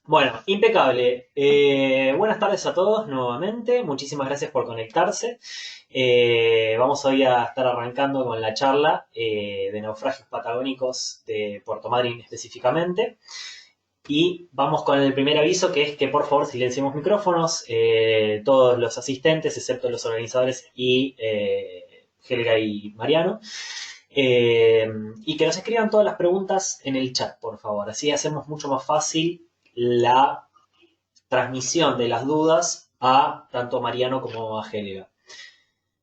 Bueno, impecable. Buenas tardes a todos nuevamente. Muchísimas gracias por conectarse. Vamos hoy a estar arrancando con la charla de naufragios patagónicos de Puerto Madryn específicamente. Y vamos con el primer aviso, que es que por favor silenciemos micrófonos, todos los asistentes, excepto los organizadores y Helga y Mariano. Eh, y que nos escriban todas las preguntas en el chat, por favor. Así hacemos mucho más fácil la transmisión de las dudas a tanto Mariano como a Helga.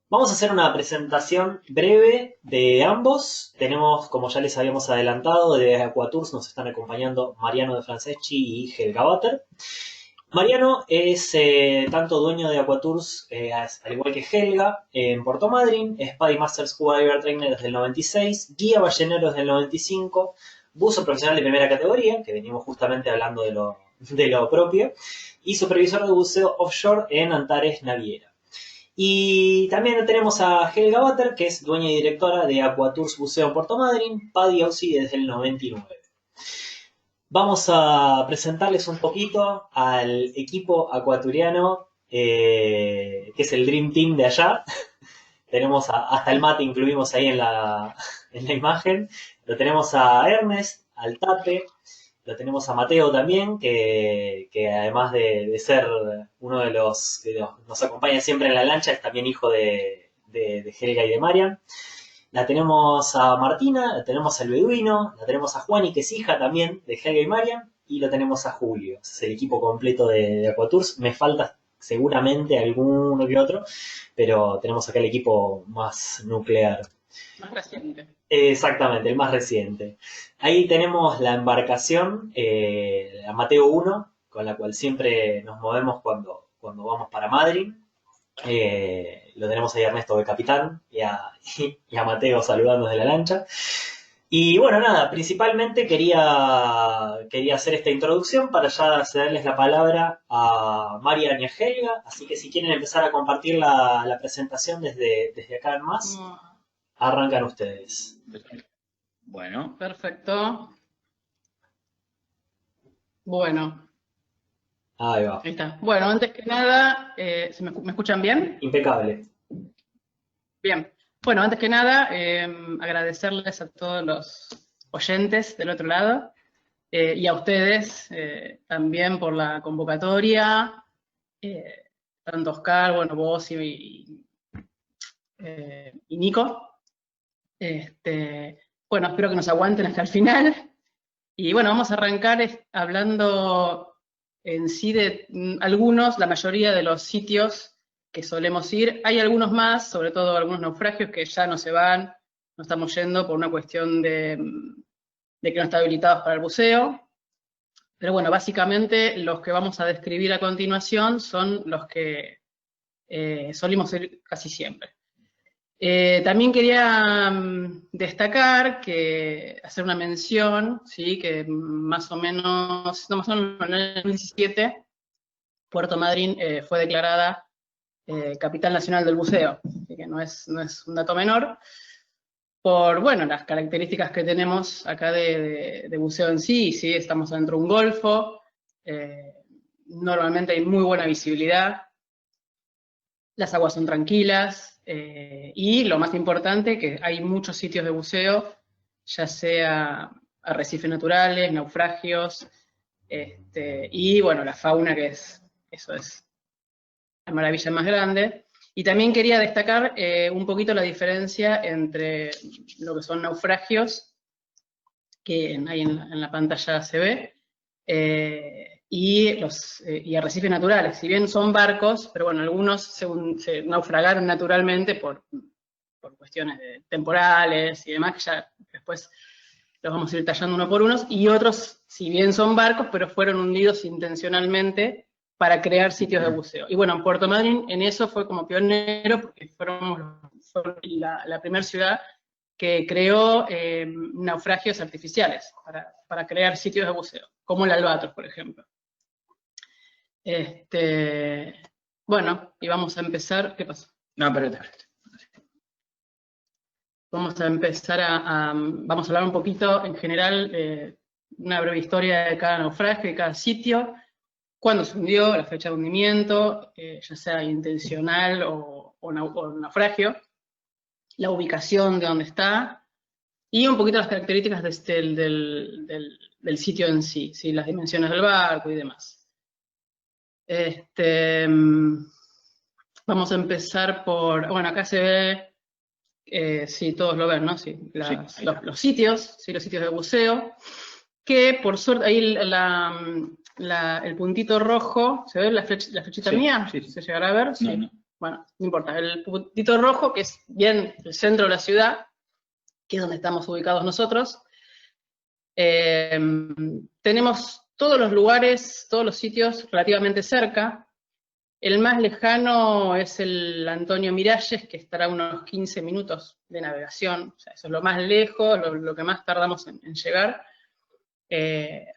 Vamos a hacer una presentación breve de ambos. Tenemos, como ya les habíamos adelantado, de Aquatours nos están acompañando Mariano de Franceschi y Helga Butter. Mariano es tanto dueño de Aquatours, al igual que Helga, en Puerto Madryn, es Paddy Masters Scuba Diver Trainer desde el 96, guía ballenero desde el 95, buzo profesional de primera categoría, que venimos justamente hablando de lo propio, y supervisor de buceo offshore en Antares Naviera. Y también tenemos a Helga Butter, que es dueña y directora de Aquatours Buceo en Puerto Madryn, Paddy Aussie desde el 99. Vamos a presentarles un poquito al equipo acuaturiano, que es el Dream Team de allá. Tenemos hasta el mate, incluimos ahí en la imagen. Lo tenemos a Ernest, al Tape, lo tenemos a Mateo también, que además de ser uno de los que nos acompaña siempre en la lancha, es también hijo de Helga y de Marian. La tenemos a Martina, la tenemos al Beduino, la tenemos a Juani, que es hija también de Helga y Marian, y lo tenemos a Julio. Ese es el equipo completo de Aquatours. Me falta seguramente alguno que otro, pero tenemos acá el equipo más nuclear. Más reciente. Exactamente, el más reciente. Ahí tenemos la embarcación, la Mateo 1, con la cual siempre nos movemos cuando vamos para Madrid. Lo tenemos ahí a Ernesto de capitán y a Mateo saludando desde la lancha. Y bueno, nada, principalmente quería hacer esta introducción para ya cederles la palabra a Marian y a Helga, así que si quieren empezar a compartir la presentación desde acá en más, Mm, arrancan ustedes. Bueno, perfecto. Bueno, Ahí va. ahí está. Bueno, antes que nada, ¿me escuchan bien? Impecable. Bien. Bueno, antes que nada, agradecerles a todos los oyentes del otro lado y a ustedes también por la convocatoria. eh, Tanto Oscar, bueno, vos y Nico. Bueno, espero que nos aguanten hasta el final. Y bueno, vamos a arrancar hablando en sí de algunos, la mayoría de los sitios que solemos ir. Hay algunos más, sobre todo algunos naufragios que ya no se van, no estamos yendo por una cuestión de que no están habilitados para el buceo. Pero bueno, básicamente los que vamos a describir a continuación son los que solimos ir casi siempre. También quería destacar hacer una mención, ¿sí? Que más o menos, no, más o menos en el 2017, Puerto Madryn fue declarada capital nacional del buceo, así que no es un dato menor, por, bueno, las características que tenemos acá de buceo en sí, ¿sí? Estamos dentro de un golfo, eh, normalmente hay muy buena visibilidad, las aguas son tranquilas y lo más importante, que hay muchos sitios de buceo, ya sea arrecifes naturales, naufragios, y bueno, la fauna eso es la maravilla más grande. Y también quería destacar un poquito la diferencia entre lo que son naufragios, que ahí en la pantalla se ve, y arrecifes naturales. Si bien son barcos, pero bueno, algunos se naufragaron naturalmente por cuestiones temporales y demás, que ya después los vamos a ir tallando uno por uno, y otros, si bien son barcos, pero fueron hundidos intencionalmente para crear sitios de buceo. Y bueno, Puerto Madryn en eso fue como pionero, porque fue la primera ciudad que creó naufragios artificiales para crear sitios de buceo, como el Albatros, por ejemplo. Bueno, y vamos a empezar. ¿Qué pasó? No, espérate. Vamos a empezar vamos a hablar un poquito en general una breve historia de cada naufragio, de cada sitio, cuándo se hundió, la fecha de hundimiento, ya sea intencional o naufragio, la ubicación de dónde está, y un poquito las características del sitio en sí, ¿sí? Las dimensiones del barco y demás. Vamos a empezar por, bueno, acá se ve, sí, todos lo ven, ¿no? Sí, los sitios, ¿sí? Los sitios de buceo, que por suerte, ahí el puntito rojo, ¿se ve la flechita mía? Sí. ¿Se llegará a ver? Sí. No. Bueno, no importa, el puntito rojo, que es bien el centro de la ciudad, que es donde estamos ubicados nosotros. Tenemos todos los lugares, todos los sitios relativamente cerca. El más lejano es el Antonio Miralles, que estará a unos 15 minutos de navegación. O sea, eso es lo más lejos, lo que más tardamos en llegar.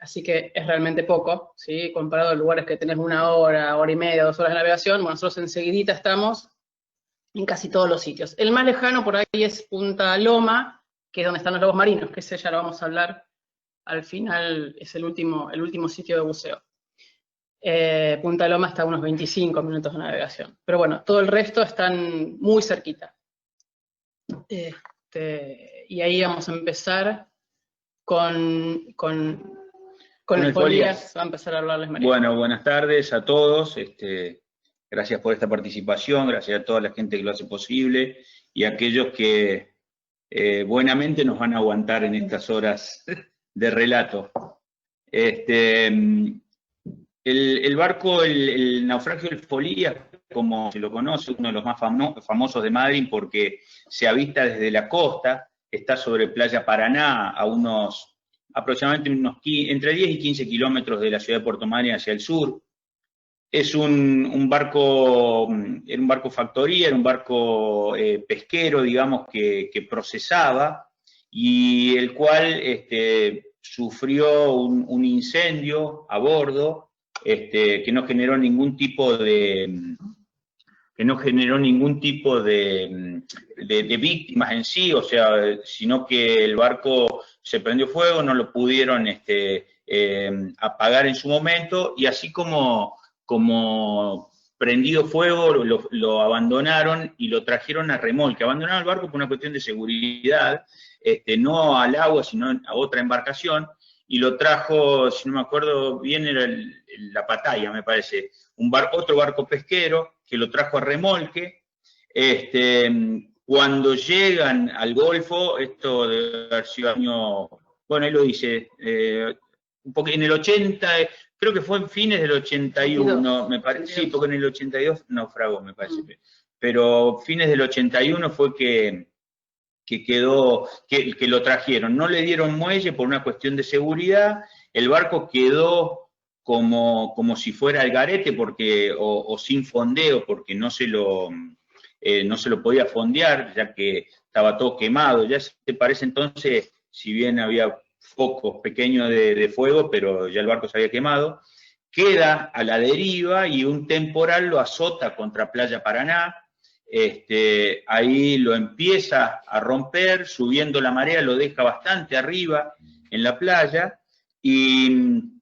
Así que es realmente poco, ¿sí? Comparado a lugares que tenés 1 hora, hora y media, 2 horas de navegación. Bueno, nosotros enseguidita estamos en casi todos los sitios. El más lejano por ahí es Punta Loma, que es donde están los lobos marinos, que ese ya lo vamos a hablar al final, es el último sitio de buceo. Punta Loma está a unos 25 minutos de navegación. Pero bueno, todo el resto están muy cerquita. Y ahí vamos a empezar con el Folías. Va a empezar a hablarles María. Bueno, buenas tardes a todos. Gracias por esta participación, gracias a toda la gente que lo hace posible y a aquellos que buenamente nos van a aguantar en estas horas de relato. El barco, el naufragio del Folías, como se lo conoce, uno de los más famosos de Madrid porque se avista desde la costa, está sobre Playa Paraná, a aproximadamente entre 10 y 15 kilómetros de la ciudad de Puerto Madryn hacia el sur. Es un barco factoría, era un barco pesquero, digamos, que procesaba, y el cual sufrió un incendio a bordo, que no generó ningún tipo de víctimas en sí, o sea, sino que el barco se prendió fuego, no lo pudieron apagar en su momento, y así como prendido fuego, lo abandonaron y lo trajeron a remolque. Abandonaron el barco por una cuestión de seguridad, no al agua, sino a otra embarcación, y lo trajo, si no me acuerdo bien, era la Pataya, me parece, otro barco pesquero que lo trajo a remolque. Cuando llegan al Golfo, esto debe haber sido año, bueno, ahí lo dice, en el 80, creo que fue en fines del 81, me parece, sí, porque en el 82 naufragó, me parece, pero fines del 81 fue que lo trajeron. No le dieron muelle por una cuestión de seguridad, el barco quedó como si fuera el garete o sin fondeo, porque no se lo podía fondear, ya que estaba todo quemado. Ya se parece entonces, si bien había focos pequeños de fuego, pero ya el barco se había quemado, queda a la deriva y un temporal lo azota contra Playa Paraná. Ahí lo empieza a romper, subiendo la marea, lo deja bastante arriba en la playa, y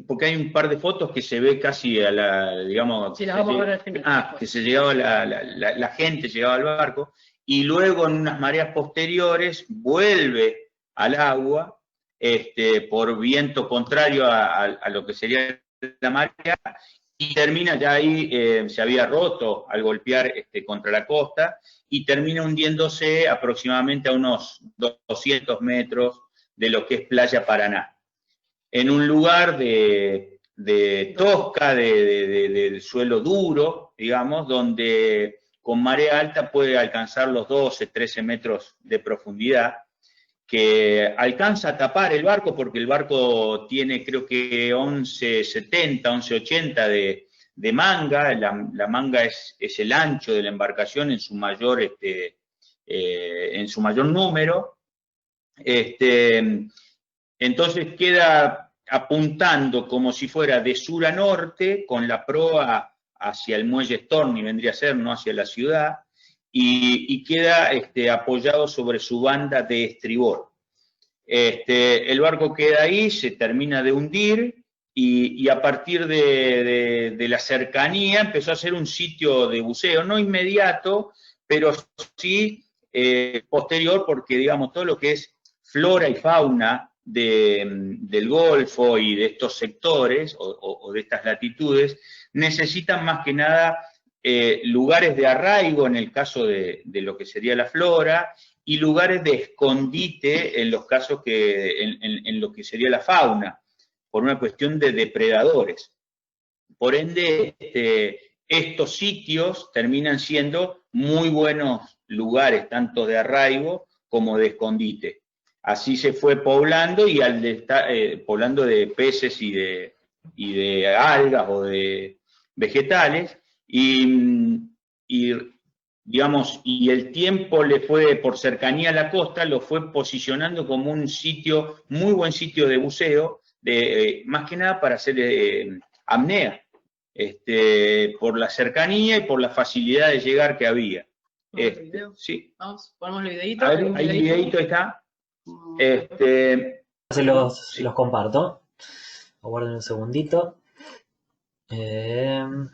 porque hay un par de fotos que se ve casi a la, digamos, sí, vamos a ver al final. que se llegaba la gente llegaba al barco, y luego en unas mareas posteriores vuelve al agua, por viento contrario a lo que sería la marea, y termina ya ahí, se había roto al golpear contra la costa, y termina hundiéndose aproximadamente a unos 200 metros de lo que es Playa Paraná, en un lugar de tosca, de suelo duro, digamos, donde con marea alta puede alcanzar los 12, 13 metros de profundidad, que alcanza a tapar el barco, porque el barco tiene creo que 11,70, 11,80 de manga. La manga es el ancho de la embarcación en su mayor número. Entonces queda apuntando como si fuera de sur a norte, con la proa hacia el muelle Storni, vendría a ser, no hacia la ciudad, y queda apoyado sobre su banda de estribor. El barco queda ahí, se termina de hundir, y a partir de la cercanía empezó a ser un sitio de buceo, no inmediato, pero sí posterior, porque digamos todo lo que es flora y fauna del Golfo y de estos sectores o de estas latitudes necesitan más que nada lugares de arraigo en el caso de lo que sería la flora, y lugares de escondite en los casos en lo que sería la fauna, por una cuestión de depredadores. Por ende, estos sitios terminan siendo muy buenos lugares, tanto de arraigo como de escondite. Así se fue poblando, y poblando de peces y de algas o de vegetales, digamos, y el tiempo le fue, por cercanía a la costa, lo fue posicionando como un sitio, muy buen sitio de buceo, más que nada para hacer apnea, por la cercanía y por la facilidad de llegar que había. Sí. Vamos, ponemos el videito. A ver, ahí el videito está. Se los comparto. Aguarden un segundito. Tenemos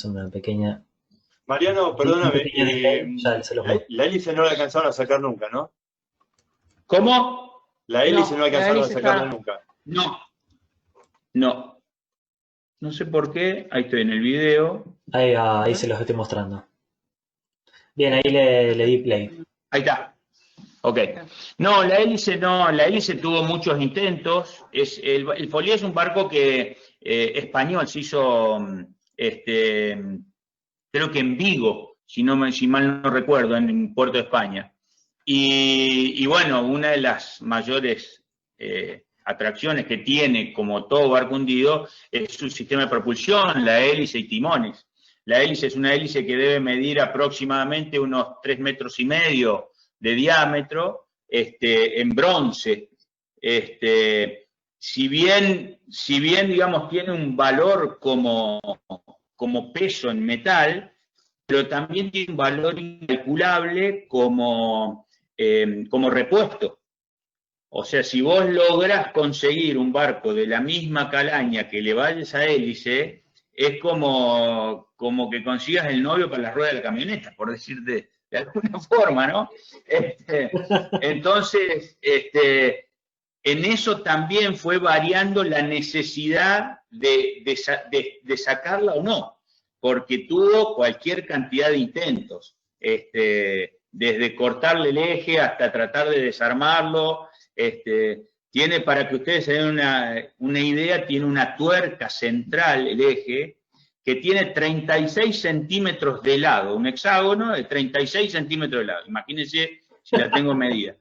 una pequeña... Mariano, perdóname, ya se los muestro. la hélice no la alcanzaron a sacar nunca, ¿no? ¿Cómo? La hélice no alcanzaron a sacarla está... nunca. No. No sé por qué. Ahí estoy en el video. Ahí se los estoy mostrando. Bien, ahí le di play. Ahí está. Ok. No, la hélice tuvo muchos intentos. El Folia es un barco que español, se hizo, creo que en Vigo, si mal no recuerdo, en Puerto de España. Y bueno, una de las mayores atracciones que tiene, como todo barco hundido, es su sistema de propulsión, la hélice y timones. La hélice es una hélice que debe medir aproximadamente unos 3,5 metros de diámetro, en bronce. Si bien, digamos, tiene un valor como peso en metal, pero también tiene un valor incalculable como repuesto. O sea, si vos lográs conseguir un barco de la misma calaña que le vaya esa hélice, es como que consigas el novio para la rueda de la camioneta, por decirte de alguna forma, ¿no? Entonces, en eso también fue variando la necesidad de sacarla o no, porque tuvo cualquier cantidad de intentos, desde cortarle el eje hasta tratar de desarmarlo. Tiene, para que ustedes se den una idea, tiene una tuerca central, el eje, que tiene 36 centímetros de lado, un hexágono de 36 centímetros de lado. Imagínense si la tengo medida.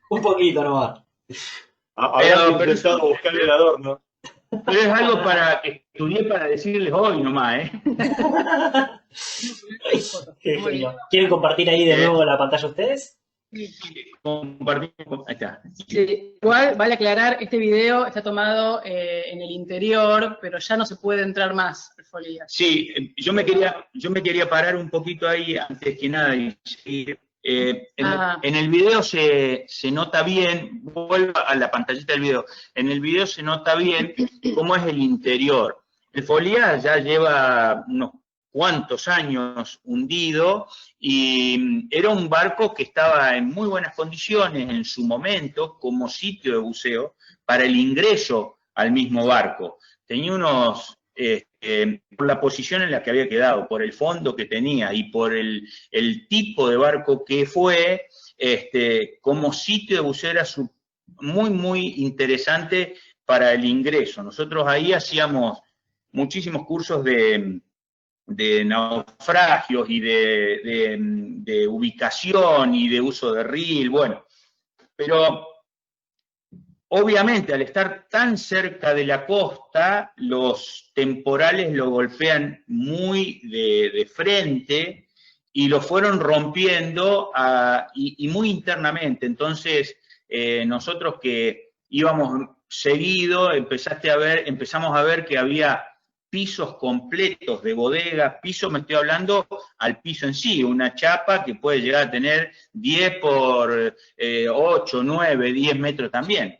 Un poquito nomás. Habrán intentado buscar el adorno. Pero es algo que estudié para decirles hoy nomás, ¿eh? ¿Quieren compartir ahí de nuevo la pantalla ustedes? Compartimos. Ahí está. Sí, igual vale aclarar, este video está tomado en el interior, pero ya no se puede entrar más al Folia. Sí, yo me quería parar un poquito ahí antes que nada y seguir. En el video se nota bien, vuelvo a la pantallita del video, en el video se nota bien cómo es el interior. El Folia ya lleva unos cuantos años hundido, y era un barco que estaba en muy buenas condiciones en su momento como sitio de buceo para el ingreso al mismo barco. Tenía unos, por la posición en la que había quedado, por el fondo que tenía y por el tipo de barco que fue, como sitio de buceo era muy, muy interesante para el ingreso. Nosotros ahí hacíamos muchísimos cursos de naufragios y de ubicación y de uso de reel, bueno, pero obviamente al estar tan cerca de la costa, los temporales lo golpean muy de frente y lo fueron rompiendo y muy internamente. Entonces, nosotros que íbamos seguido, empezamos a ver que había pisos completos de bodega. Piso, me estoy hablando al piso en sí, una chapa que puede llegar a tener 10 por 8, 9, 10 metros también,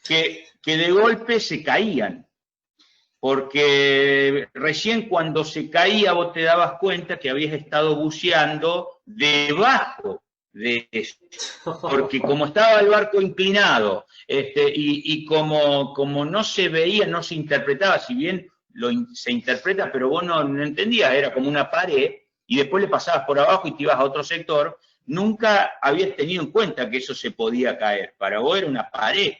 que de golpe se caían, porque recién cuando se caía vos te dabas cuenta que habías estado buceando debajo de eso, porque como estaba el barco inclinado, y como no se veía, no se interpretaba, si bien se interpreta, pero vos no entendías, era como una pared, y después le pasabas por abajo y te ibas a otro sector, nunca habías tenido en cuenta que eso se podía caer, para vos era una pared,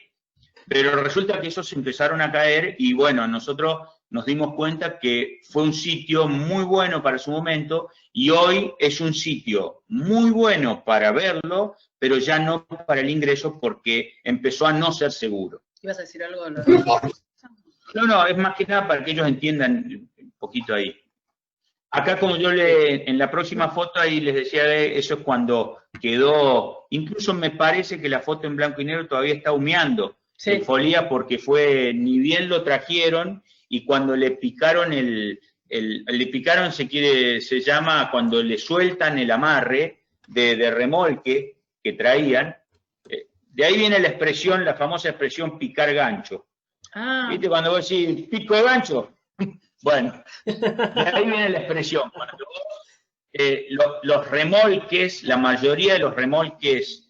pero resulta que esos empezaron a caer, y bueno, nosotros nos dimos cuenta que fue un sitio muy bueno para su momento, y hoy es un sitio muy bueno para verlo, pero ya no para el ingreso porque empezó a no ser seguro. ¿Ibas a decir algo? No, es más que nada para que ellos entiendan un poquito ahí. Acá, como yo en la próxima foto ahí les decía, eso es cuando quedó, incluso me parece que la foto en blanco y negro todavía está humeando, Sí. en folía, porque ni bien lo trajeron, y cuando le picaron le picaron se llama cuando le sueltan el amarre de remolque que traían, de ahí viene la expresión, la famosa expresión picar gancho. ¿Viste? Cuando vos decís pico de gancho, bueno, de ahí viene la expresión. Cuando los remolques, la mayoría de los remolques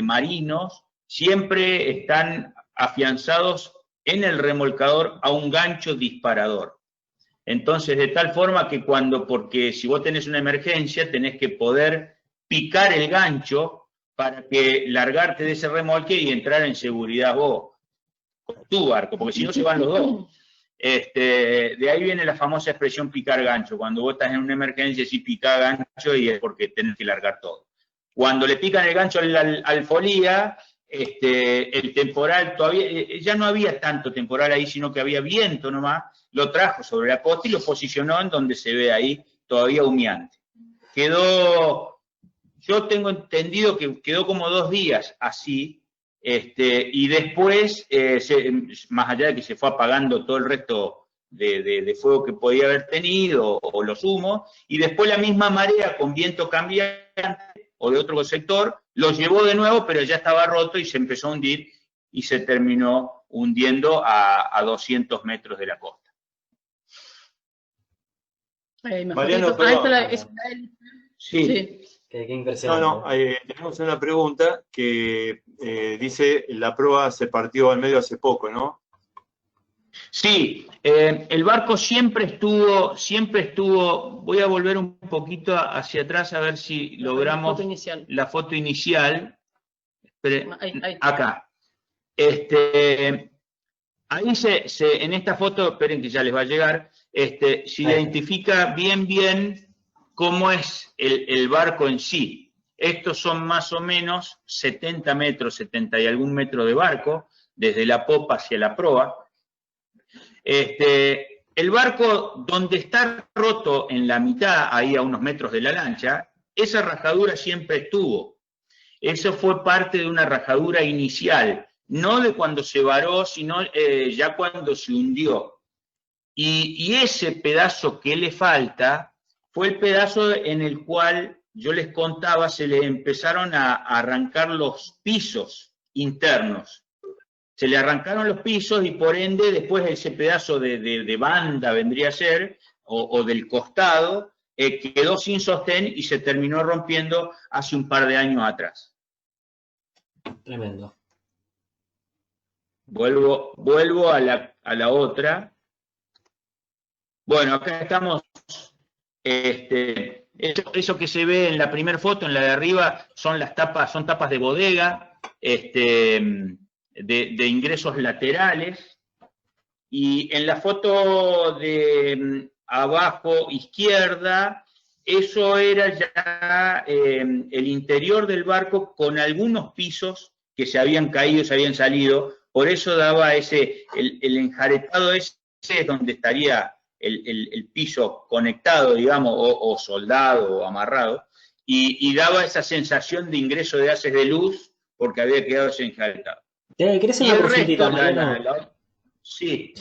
marinos, siempre están afianzados en el remolcador a un gancho disparador. Entonces, de tal forma que porque si vos tenés una emergencia, tenés que poder picar el gancho para que largarte de ese remolque y entrar en seguridad vos, con tu barco, porque si no se van los dos. De ahí viene la famosa expresión picar gancho. Cuando vos estás en una emergencia, sí pica gancho, y es porque tenés que largar todo. Cuando le pican el gancho al folía, el temporal todavía, ya no había tanto temporal ahí, sino que había viento nomás, lo trajo sobre la costa y lo posicionó en donde se ve ahí todavía humeante. Yo tengo entendido que quedó como 2 días así, y después, más allá de que se fue apagando todo el resto de fuego que podía haber tenido, o los humos, y después la misma marea con viento cambiante, o de otro sector, lo llevó de nuevo, pero ya estaba roto y se empezó a hundir, y se terminó hundiendo a 200 metros de la costa. Mariano, Sí. Qué impresionante. Tenemos una pregunta que dice, la proa se partió al medio hace poco, ¿no? Sí, el barco siempre estuvo, voy a volver un poquito hacia atrás a ver si logramos la foto inicial. Ahí. Acá. Ahí en esta foto, esperen que ya les va a llegar, se identifica bien cómo es el barco en sí. Estos son más o menos 70 metros, 70 y algún metro de barco, desde la popa hacia la proa. El barco, donde está roto en la mitad, ahí a unos metros de la lancha, esa rajadura siempre estuvo. Eso fue parte de una rajadura inicial, no de cuando se varó, sino ya cuando se hundió. Y ese pedazo que le falta fue el pedazo en el cual, yo les contaba, se le empezaron a arrancar los pisos internos. Se le arrancaron los pisos y por ende después ese pedazo de banda vendría a ser, o del costado, quedó sin sostén y se terminó rompiendo hace un par de años atrás. Tremendo. Vuelvo a la otra. Bueno, acá estamos, eso que se ve en la primera foto, en la de arriba, son tapas de bodega, de ingresos laterales, y en la foto de abajo izquierda, eso era ya el interior del barco con algunos pisos que se habían caído, se habían salido, por eso daba el enjaretado ese es donde estaría el piso conectado, digamos, o soldado o amarrado, y daba esa sensación de ingreso de haces de luz porque había quedado ese enjaretado. ¿Querés una consultita, Mariano? Sí.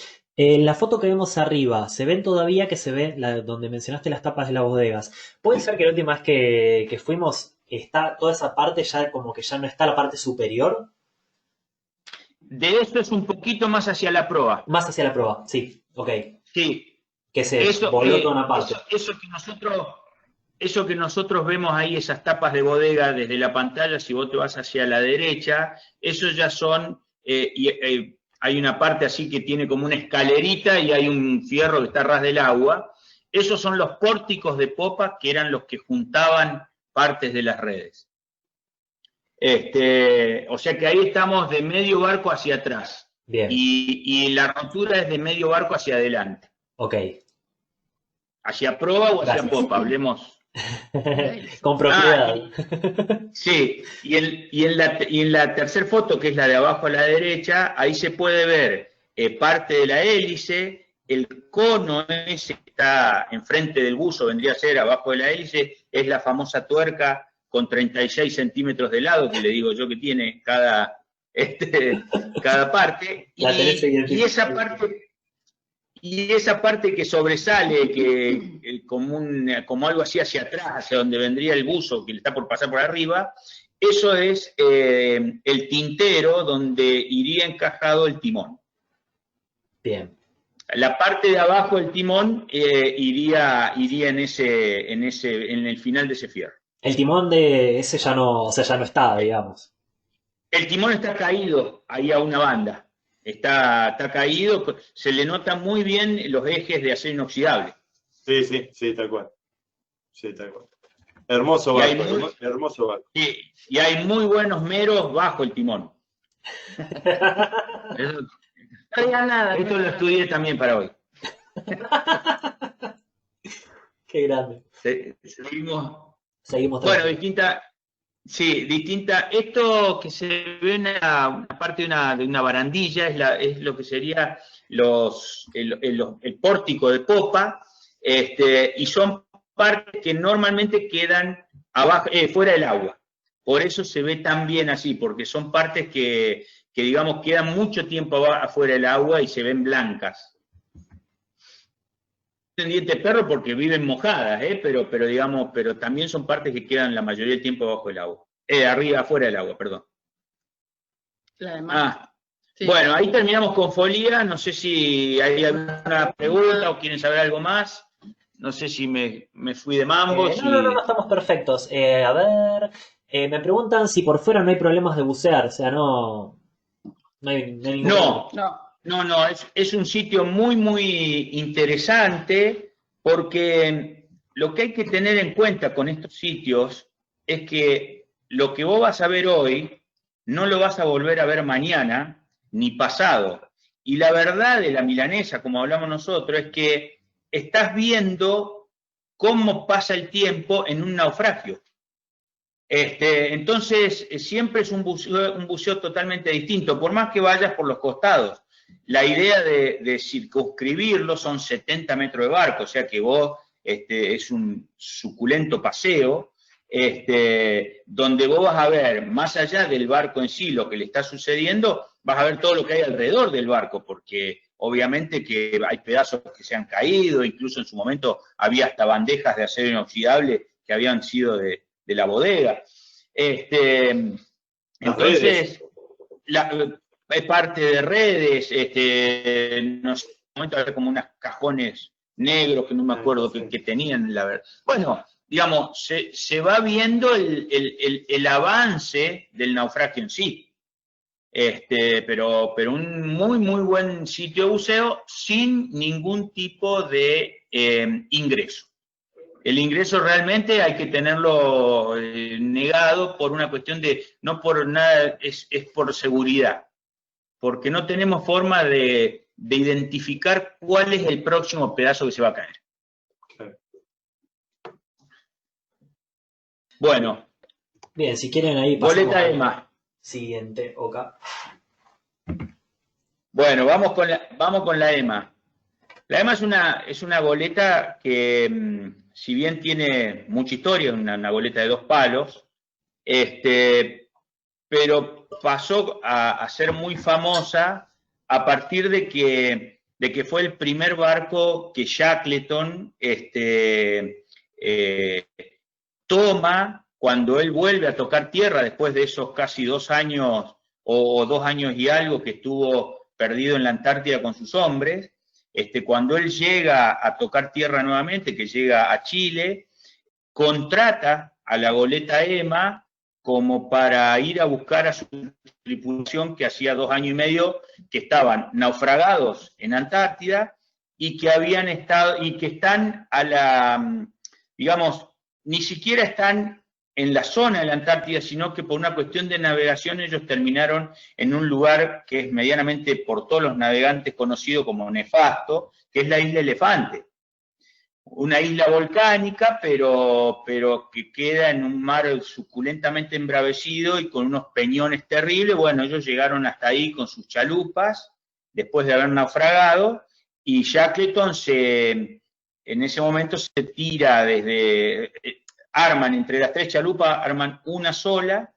En la foto que vemos arriba, se ven todavía que se ve donde mencionaste las tapas de las bodegas. ¿Puede ser que la última vez que fuimos está toda esa parte ya como que ya no está la parte superior? De esto es un poquito más hacia la proa. Más hacia la proa, sí, ok. Sí, Que se voló toda una parte. Eso que nosotros vemos ahí, esas tapas de bodega desde la pantalla, si vos te vas hacia la derecha, esos ya son, hay una parte así que tiene como una escalerita y hay un fierro que está a ras del agua. Esos son los pórticos de popa que eran los que juntaban partes de las redes. O sea que ahí estamos de medio barco hacia atrás. Bien. Y la rotura es de medio barco hacia adelante. Ok. ¿Hacia proa o hacia Gracias. popa? Hablemos. Con propiedad. Sí, y en la tercera foto, que es la de abajo a la derecha, ahí se puede ver parte de la hélice, el cono ese que está enfrente del buzo, vendría a ser abajo de la hélice, es la famosa tuerca con 36 centímetros de lado, que le digo yo que tiene cada parte, y esa parte que sobresale, que como algo así hacia atrás, hacia donde vendría el buzo, que le está por pasar por arriba, eso es el tintero donde iría encajado el timón. Bien. La parte de abajo del timón iría en el final de ese fierro. El timón de ese ya no, o sea, ya no está, digamos. El timón está caído ahí a una banda. Está caído, se le nota muy bien los ejes de acero inoxidable. Sí, tal cual. Sí, tal cual. Hermoso barco, hermoso barco. Sí, y hay muy buenos meros bajo el timón. No digas nada. Esto lo estudié también para hoy. Qué grande. Seguimos. Bueno, distinta. Esto que se ve en una parte de una barandilla es lo que sería el pórtico de popa, y son partes que normalmente quedan abajo, fuera del agua. Por eso se ve tan bien así, porque son partes que digamos quedan mucho tiempo afuera del agua y se ven blancas. En diente de perro porque viven mojadas, pero también son partes que quedan la mayoría del tiempo abajo del agua. Afuera del agua, perdón. Sí. Bueno, ahí terminamos con folía. No sé si hay alguna pregunta o quieren saber algo más. No sé si me fui de mambo. No, estamos perfectos. A ver, me preguntan si por fuera no hay problemas de bucear, o sea, no hay ningún problema. No, es un sitio muy, muy interesante porque lo que hay que tener en cuenta con estos sitios es que lo que vos vas a ver hoy no lo vas a volver a ver mañana ni pasado. Y la verdad de la milanesa, como hablamos nosotros, es que estás viendo cómo pasa el tiempo en un naufragio. Entonces, siempre es un buceo totalmente distinto, por más que vayas por los costados. La idea de circunscribirlo son 70 metros de barco, o sea que vos, es un suculento paseo, donde vos vas a ver, más allá del barco en sí, lo que le está sucediendo, vas a ver todo lo que hay alrededor del barco, porque obviamente que hay pedazos que se han caído, incluso en su momento había hasta bandejas de acero inoxidable que habían sido de la bodega. Entonces, es parte de redes, no sé, en un momento había como unos cajones negros que no me acuerdo que tenían, la verdad. Bueno, digamos, se va viendo el avance del naufragio en sí. Pero un muy, muy buen sitio de buceo sin ningún tipo de ingreso. El ingreso realmente hay que tenerlo negado por una cuestión de, no por nada, es por seguridad, porque no tenemos forma de identificar cuál es el próximo pedazo que se va a caer. Bueno. Bien, si quieren ahí pasamos. Goleta EMA. Siguiente, Oka. Bueno, vamos con la EMA. La EMA es una goleta que, si bien tiene mucha historia, una goleta de 2 palos, pero pasó a ser muy famosa a partir de que de que fue el primer barco que Shackleton toma cuando él vuelve a tocar tierra después de esos casi 2 años o 2 años y algo que estuvo perdido en la Antártida con sus hombres. Cuando él llega a tocar tierra nuevamente, que llega a Chile, contrata a la goleta Emma como para ir a buscar a su tripulación que hacía 2 años y medio que estaban naufragados en Antártida y que habían estado, y que están a la, digamos, ni siquiera están en la zona de la Antártida, sino que por una cuestión de navegación ellos terminaron en un lugar que es medianamente por todos los navegantes conocido como nefasto, que es la isla Elefante. Una isla volcánica, pero que queda en un mar suculentamente embravecido y con unos peñones terribles. Bueno, ellos llegaron hasta ahí con sus chalupas, después de haber naufragado, y Shackleton en ese momento se tira arman entre las 3 chalupas, arman una sola,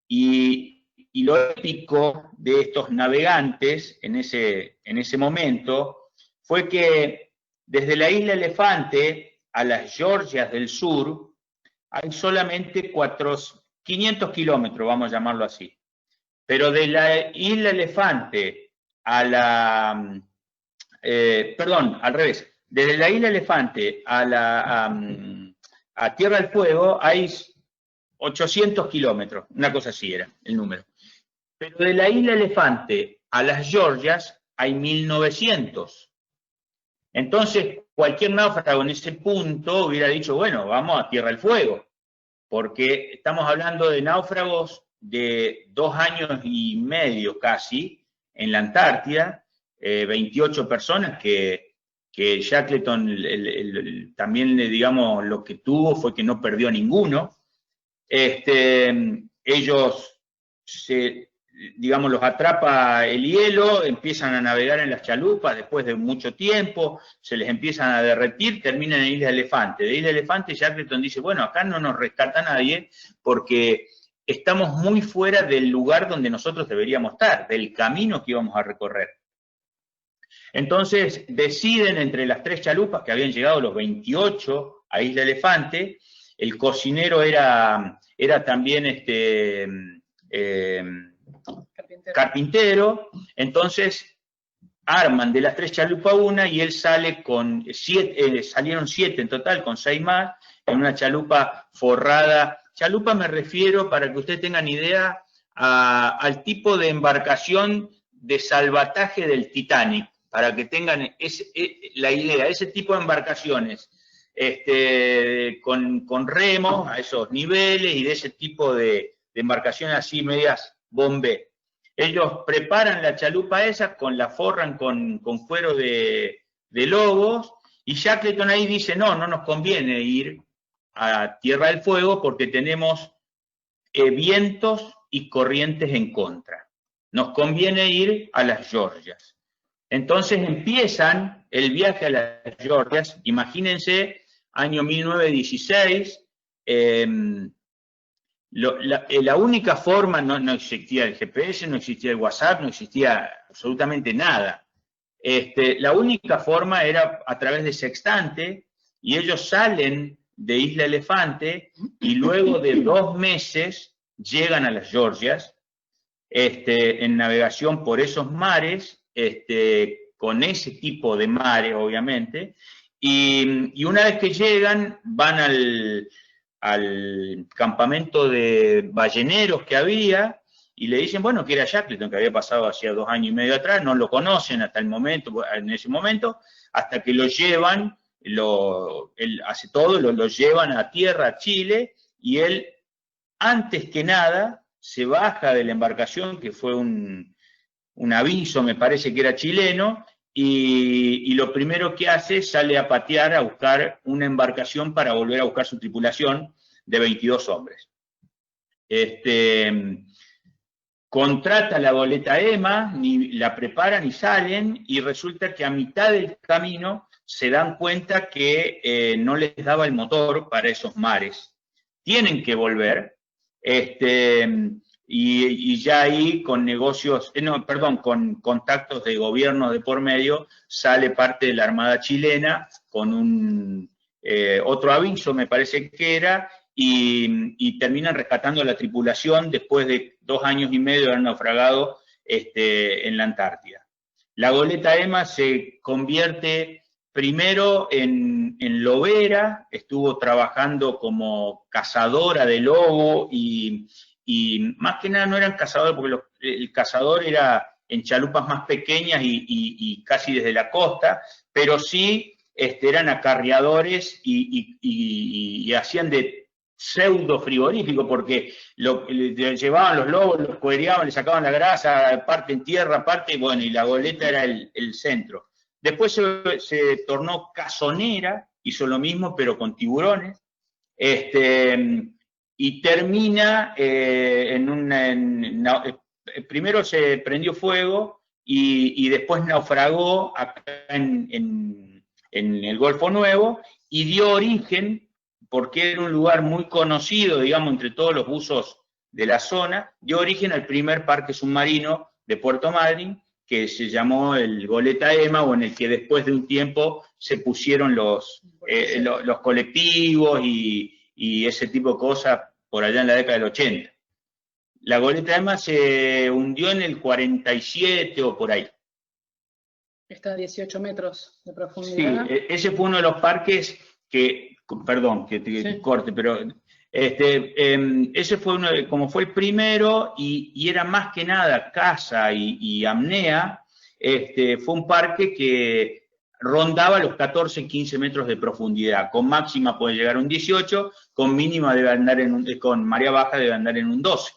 y lo épico de estos navegantes en ese momento fue que desde la isla Elefante a las Georgias del sur hay solamente 500 kilómetros, vamos a llamarlo así. Pero de la isla Elefante a la... perdón, al revés. Desde la isla Elefante a Tierra del Fuego hay 800 kilómetros, una cosa así era el número. Pero de la isla Elefante a las Georgias hay 1900. Entonces, cualquier náufrago en ese punto hubiera dicho, bueno, vamos a Tierra del Fuego, porque estamos hablando de náufragos de 2 años y medio casi en la Antártida, 28 personas que Shackleton también, digamos, lo que tuvo fue que no perdió ninguno. Ellos digamos, los atrapa el hielo, empiezan a navegar en las chalupas después de mucho tiempo, se les empiezan a derretir, terminan en Isla Elefante. De Isla Elefante Shackleton dice, bueno, acá no nos rescata nadie porque estamos muy fuera del lugar donde nosotros deberíamos estar, del camino que íbamos a recorrer. Entonces deciden entre las 3 chalupas, que habían llegado los 28 a Isla Elefante, el cocinero era también carpintero, entonces arman de las 3 chalupas una y él sale con 7, salieron 7 en total, con 6 más, en una chalupa forrada. Chalupa me refiero, para que ustedes tengan idea, al tipo de embarcación de salvataje del Titanic, para que tengan la idea, ese tipo de embarcaciones, con remos a esos niveles y de ese tipo de embarcaciones así medias bombé. Ellos preparan la chalupa esa, la forran con cuero de lobos, y Shackleton ahí dice, no nos conviene ir a Tierra del Fuego porque tenemos vientos y corrientes en contra. Nos conviene ir a las Georgias. Entonces empiezan el viaje a las Georgias, imagínense, año 1916, la única forma, no existía el GPS, no existía el WhatsApp, no existía absolutamente nada. La única forma era a través de sextante, y ellos salen de Isla Elefante y luego de 2 meses llegan a las Georgias, en navegación por esos mares, con ese tipo de mares, obviamente, y una vez que llegan, van al campamento de balleneros que había, y le dicen, bueno, que era Shackleton, que había pasado hacía 2 años y medio atrás, no lo conocen hasta el momento, en ese momento, hasta que lo llevan, él hace todo, lo llevan a tierra, a Chile, y él, antes que nada, se baja de la embarcación, que fue un aviso, me parece que era chileno, y lo primero que hace, sale a patear a buscar una embarcación para volver a buscar su tripulación de 22 hombres. Contrata la goleta Emma, la preparan y salen, y resulta que a mitad del camino se dan cuenta que no les daba el motor para esos mares. Tienen que volver, y ya ahí con negocios, no, perdón, con contactos de gobiernos de por medio, sale parte de la Armada chilena con un otro aviso, me parece que era, y terminan rescatando a la tripulación después de 2 años y medio de haber naufragado en la Antártida. La goleta Emma se convierte primero en lobera, estuvo trabajando como cazadora de lobo y más que nada no eran cazadores, porque el cazador era en chalupas más pequeñas y casi desde la costa, pero sí eran acarreadores y hacían de pseudo frigorífico, porque llevaban los lobos, los cuereaban, le sacaban la grasa, parte en tierra, parte, bueno, y la goleta era el centro. Después se tornó cazonera, hizo lo mismo, pero con tiburones, y termina primero se prendió fuego y después naufragó acá en el Golfo Nuevo y dio origen, porque era un lugar muy conocido, digamos, entre todos los buzos de la zona, dio origen al primer parque submarino de Puerto Madryn, que se llamó el Goleta Emma, o en el que después de un tiempo se pusieron los colectivos y ese tipo de cosas por allá en la década del 80. La Goleta Emma se hundió en el 47 o por ahí. Está a 18 metros de profundidad. Sí, ese fue uno de los parques que, perdón, que te corte, pero ese fue uno, como fue el primero y era más que nada caza y apnea, fue un parque que rondaba los 14, 15 metros de profundidad, con máxima puede llegar a un 18, con mínima debe andar con marea baja debe andar en un 12.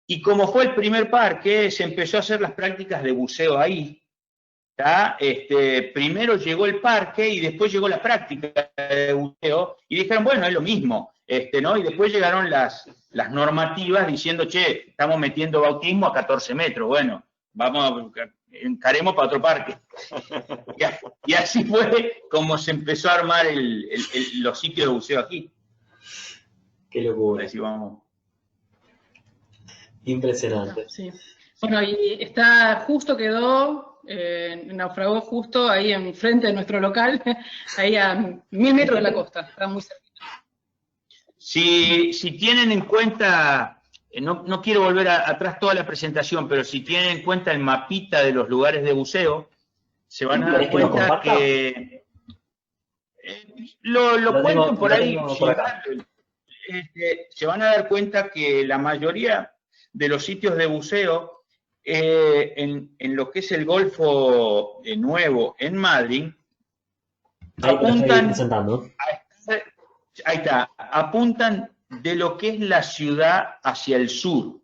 Y como fue el primer parque, se empezó a hacer las prácticas de buceo ahí. Primero llegó el parque y después llegó la práctica de buceo y dijeron, bueno, es lo mismo, ¿no? Y después llegaron las normativas diciendo, che, estamos metiendo bautismo a 14 metros, bueno, encaremos para otro parque. Y así fue como se empezó a armar los sitios de buceo aquí. Qué locura. Así vamos. Impresionante. Sí. Bueno, y naufragó justo ahí enfrente de nuestro local, ahí a 1000 metros de la costa, está muy cerca. Si tienen en cuenta, no quiero volver atrás toda la presentación, pero si tienen en cuenta el mapita de los lugares de buceo, se van a dar cuenta que lo cuento por ahí, se van a dar cuenta que la mayoría de los sitios de buceo en lo que es el Golfo Nuevo en Madrid, apuntan de lo que es la ciudad hacia el sur,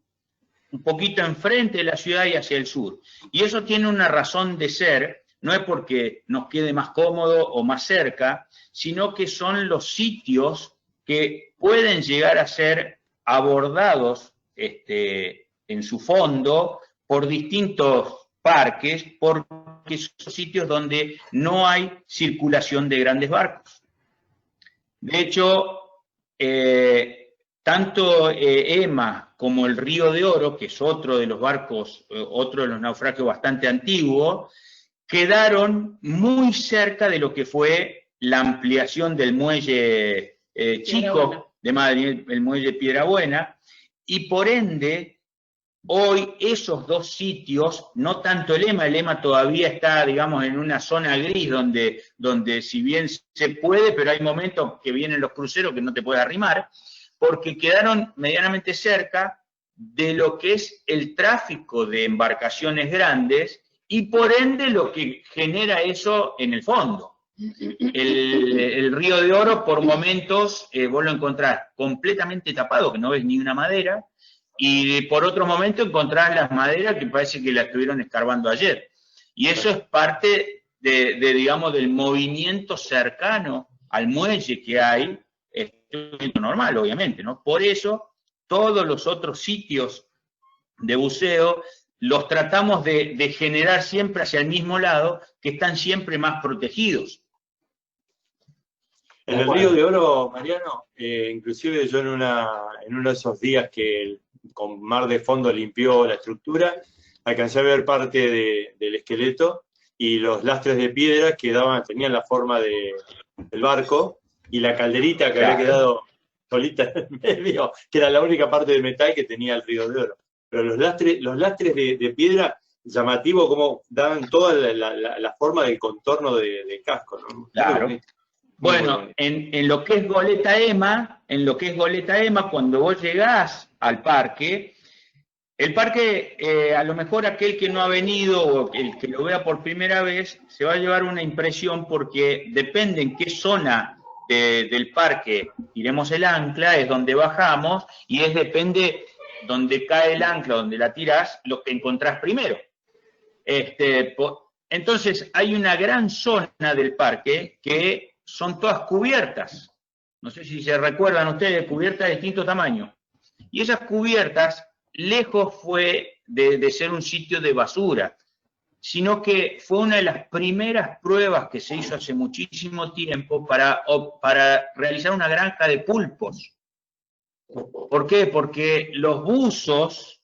un poquito enfrente de la ciudad y hacia el sur. Y eso tiene una razón de ser, no es porque nos quede más cómodo o más cerca, sino que son los sitios que pueden llegar a ser abordados en su fondo por distintos parques, porque son sitios donde no hay circulación de grandes barcos. De hecho, tanto Emma como el Río de Oro, que es otro de los barcos, otro de los naufragios bastante antiguos, quedaron muy cerca de lo que fue la ampliación del muelle chico de Madrid, el muelle Piedrabuena, y por ende, hoy esos dos sitios, no tanto el EMA todavía está, digamos, en una zona gris donde si bien se puede, pero hay momentos que vienen los cruceros que no te puedes arrimar, porque quedaron medianamente cerca de lo que es el tráfico de embarcaciones grandes y por ende lo que genera eso en el fondo. El Río de Oro por momentos vos lo encontrás completamente tapado, que no ves ni una madera, y por otro momento encontrás las maderas que parece que las estuvieron escarbando ayer. Y eso es parte digamos, del movimiento cercano al muelle que hay, es normal, obviamente, ¿no? Por eso, todos los otros sitios de buceo los tratamos de generar siempre hacia el mismo lado, que están siempre más protegidos. En el Río de Oro, Mariano, inclusive yo en uno de esos días que con mar de fondo limpió la estructura, alcancé a ver parte del esqueleto y los lastres de piedra que tenían la forma del barco, y la calderita que había quedado solita en medio, que era la única parte de metal que tenía el Río de Oro. Pero los lastres de piedra, llamativo como daban toda la forma del contorno del casco, ¿no? Claro. Bueno, en lo que es Goleta Ema, cuando vos llegás al parque, el parque, a lo mejor aquel que no ha venido o el que lo vea por primera vez, se va a llevar una impresión porque depende en qué zona del parque tiremos el ancla, es donde bajamos, y depende donde cae el ancla, donde la tirás, lo que encontrás primero. Entonces, hay una gran zona del parque que son todas cubiertas. No sé si se recuerdan ustedes, cubiertas de distinto tamaño. Y esas cubiertas, lejos fue de ser un sitio de basura, sino que fue una de las primeras pruebas que se hizo hace muchísimo tiempo para realizar una granja de pulpos. ¿Por qué? Porque los buzos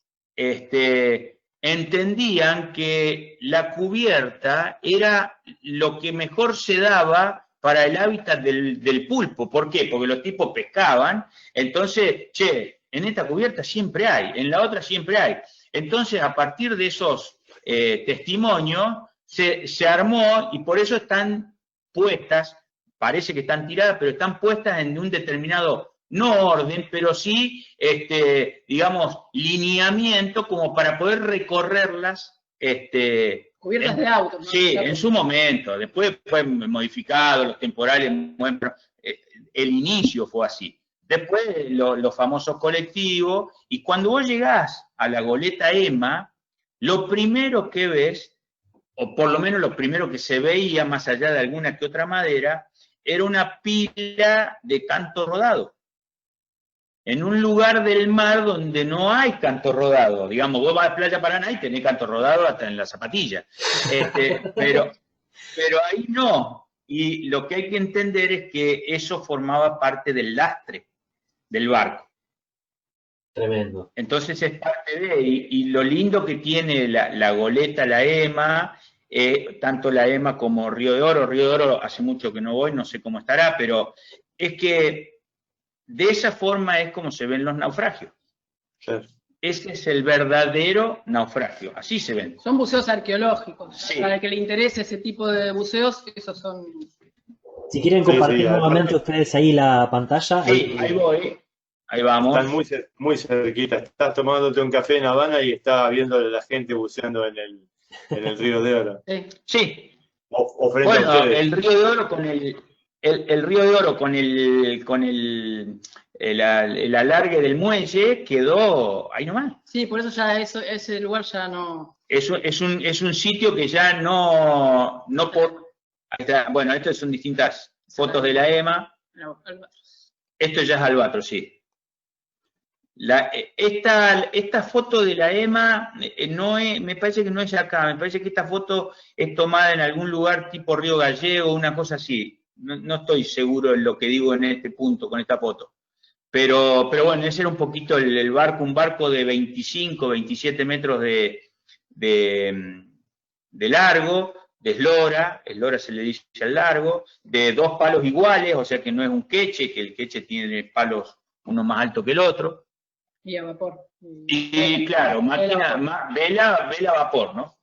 entendían que la cubierta era lo que mejor se daba para el hábitat del pulpo. ¿Por qué? Porque los tipos pescaban, entonces, en esta cubierta siempre hay, en la otra siempre hay. Entonces, a partir de esos testimonios, se armó, y por eso están puestas, parece que están tiradas, pero están puestas en un determinado, no orden, pero sí, digamos, lineamiento como para poder recorrerlas. Cubiertas de autos, ¿no? Sí, en su momento. Después fue modificado, los temporales, bueno, el inicio fue así. Después los famosos colectivos, y cuando vos llegás a la Goleta Ema, lo primero que ves, o por lo menos lo primero que se veía, más allá de alguna que otra madera, era una pila de canto rodado. En un lugar del mar donde no hay canto rodado. Digamos, vos vas a Playa Paraná y tenés canto rodado hasta en la zapatilla. Pero ahí no. Y lo que hay que entender es que eso formaba parte del lastre del barco. Tremendo. Entonces es parte de, y lo lindo que tiene la Goleta, la Ema, tanto la Ema como Río de Oro hace mucho que no voy, no sé cómo estará, pero es que de esa forma es como se ven los naufragios. Claro. Ese es el verdadero naufragio, así se ven. Son buceos arqueológicos. Sí. Para el que le interese ese tipo de buceos, esos son... Si quieren compartir nuevamente ustedes ahí la pantalla. Sí, ahí voy. Ahí vamos. Están muy cerquita. Estás tomándote un café en Habana y estás viendo a la gente buceando en el Río de Oro. Sí. O frente bueno, a ustedes. el Río de Oro con el Río de Oro con el alargue del muelle quedó ahí nomás. Sí, por eso ya ese lugar ya no... Es un sitio que ya no ahí está. Bueno, estas son distintas fotos de la Ema. No, Esto ya es Albatros, sí. Esta foto de la Ema me parece que no es acá, me parece que esta foto es tomada en algún lugar tipo Río Gallego, una cosa así. No estoy seguro de lo que digo en este punto con esta foto. Pero bueno, ese era un poquito el barco, un barco de 25, 27 metros de largo, de eslora se le dice al largo, de 2 palos iguales, o sea que no es un queche, que el queche tiene palos uno más alto que el otro. Y a vapor. Y claro, máquina, vela a vapor, ¿no?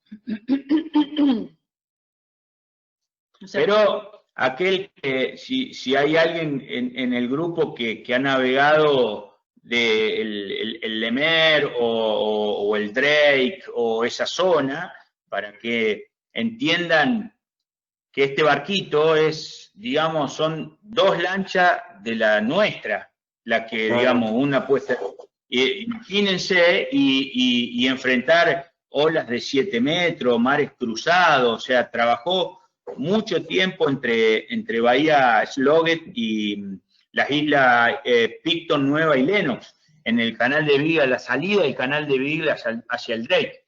O sea, Pero aquel que, si hay alguien en el grupo que ha navegado el Lemer o el Drake o esa zona, para que entiendan que este barquito es, digamos, son 2 lanchas de la nuestra, la que, digamos, una puesta. Imagínense y enfrentar olas de 7 metros, mares cruzados, o sea, trabajó mucho tiempo entre Bahía Sloget y las islas Picton, Nueva y Lennox, en el canal de Beagle, la salida del canal de Beagle hacia el Drake,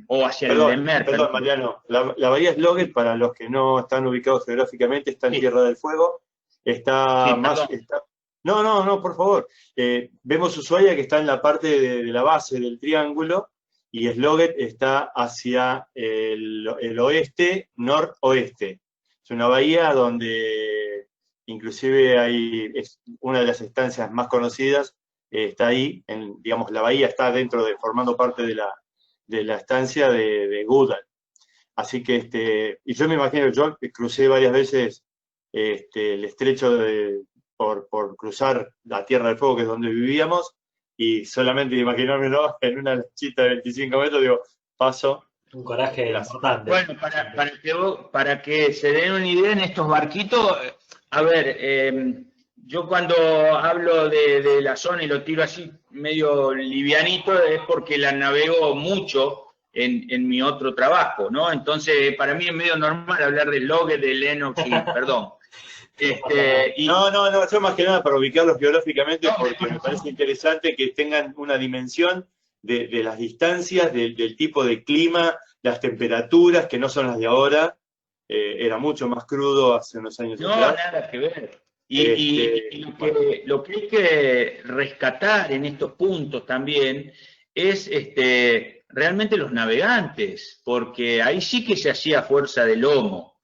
o hacia el Lemer. Perdón, Mariano, la Bahía Sloget, para los que no están ubicados geográficamente, está en Tierra del Fuego, está No, por favor. Vemos Ushuaia que está en la parte de la base del triángulo y Sloguet está hacia el oeste, noroeste. Es una bahía donde inclusive es una de las estancias más conocidas, está ahí, digamos, la bahía está formando parte de la estancia de Goodall. Así que, y yo me imagino, yo crucé varias veces el estrecho por cruzar la Tierra del Fuego, que es donde vivíamos, y solamente imaginármelo en una lanchita de 25 metros, digo, paso. Un coraje importante. Bueno, para que se den una idea en estos barquitos, a ver, yo cuando hablo de la zona y lo tiro así medio livianito, es porque la navego mucho en mi otro trabajo, ¿no? Entonces, para mí es medio normal hablar del Sloguet, del Lennox, perdón. No, yo más que nada para ubicarlos geográficamente, porque me parece interesante que tengan una dimensión de las distancias, del tipo de clima, las temperaturas, que no son las de ahora. Era mucho más crudo hace unos años atrás. No, nada que ver. Y lo que hay que rescatar en estos puntos también es realmente los navegantes, porque ahí sí que se hacía fuerza de lomo.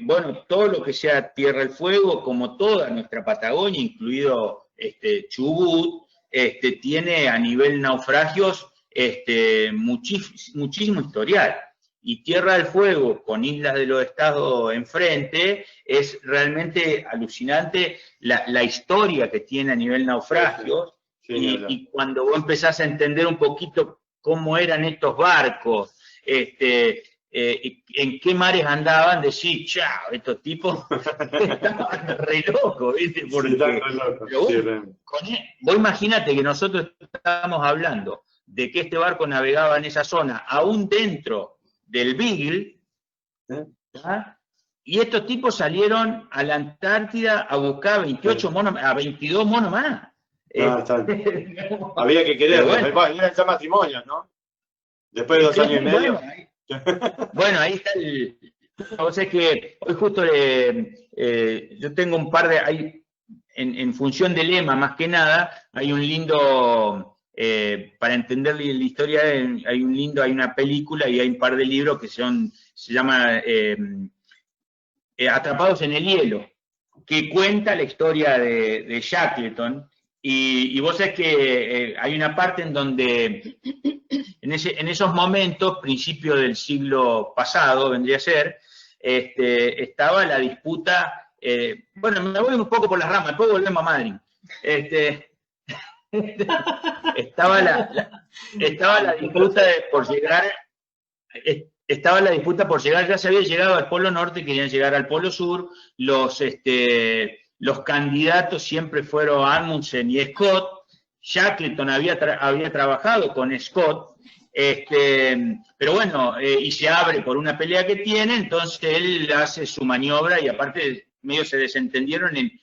Bueno, todo lo que sea Tierra del Fuego, como toda nuestra Patagonia, incluido Chubut, tiene a nivel naufragios muchísimo historial. Y Tierra del Fuego, con Islas de los Estados enfrente, es realmente alucinante la historia que tiene a nivel naufragios. Sí, y cuando vos empezás a entender un poquito cómo eran estos barcos, en qué mares andaban, decís, chao, estos tipos estaban re locos, ¿viste? Porque, vos imagínate que nosotros estamos hablando de que este barco navegaba en esa zona, aún dentro del Beagle, y estos tipos salieron a la Antártida a buscar 22 monos más. Había que quererlos, iban a ser matrimonios, ¿no? Después de 2 años y medio. Bueno, ahí está o sea, que hoy justo yo tengo un par de, en función del lema más que nada, hay un lindo, para entender la historia, hay una película y hay un par de libros que se llama Atrapados en el hielo, que cuenta la historia de Shackleton. Y vos sabés que hay una parte en donde, en esos momentos, principio del siglo pasado, vendría a ser, estaba la disputa, bueno, me voy un poco por las ramas, después volvemos a Madrid. Estaba la disputa por llegar, ya se había llegado al Polo Norte, querían llegar al Polo Sur, los candidatos siempre fueron Amundsen y Scott. Shackleton había trabajado con Scott, pero bueno, y se abre por una pelea que tiene, entonces él hace su maniobra y aparte medio se desentendieron en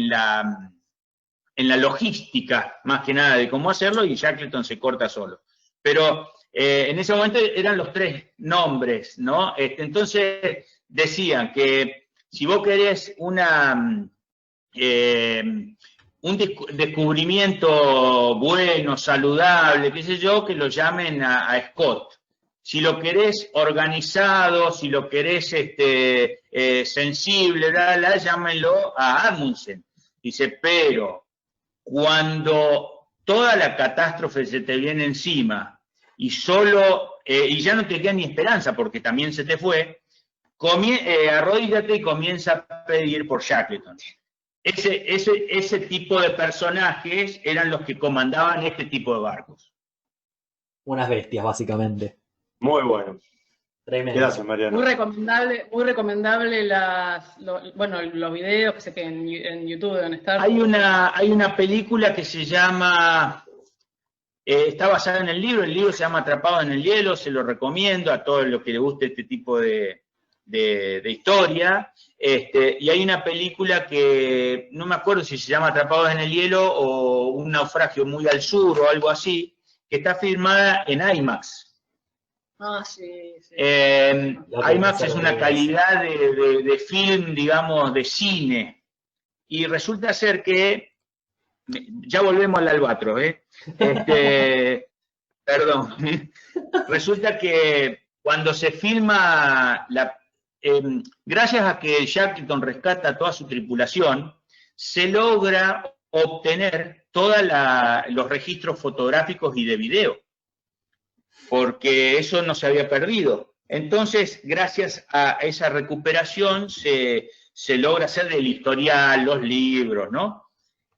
la logística, más que nada, de cómo hacerlo, y Shackleton se corta solo. Pero en ese momento eran los 3 nombres, ¿no? Entonces decían que si vos querés un descubrimiento bueno, saludable, qué sé yo, que lo llamen a Scott. Si lo querés organizado, si lo querés sensible, llámenlo a Amundsen. Dice, pero cuando toda la catástrofe se te viene encima y y ya no te queda ni esperanza porque también se te fue, arrodíllate y comienza a pedir por Shackleton. Ese tipo de personajes eran los que comandaban este tipo de barcos. Unas bestias, básicamente. Muy bueno. Tremendo. Gracias, Mariano. Muy recomendable los videos que sé que en YouTube deben estar. Hay una película que se llama, está basada en el libro se llama Atrapado en el hielo, se lo recomiendo a todos los que les guste este tipo de historia, y hay una película que no me acuerdo si se llama Atrapados en el hielo o Un naufragio muy al sur o algo así, que está filmada en IMAX. Sí. IMAX es una calidad de film, digamos, de cine, y resulta ser que, ya volvemos al albatros, perdón, resulta que cuando se filma, gracias a que Shackleton rescata a toda su tripulación, se logra obtener todos los registros fotográficos y de video, porque eso no se había perdido. Entonces, gracias a esa recuperación, se logra hacer del historial, los libros, ¿no?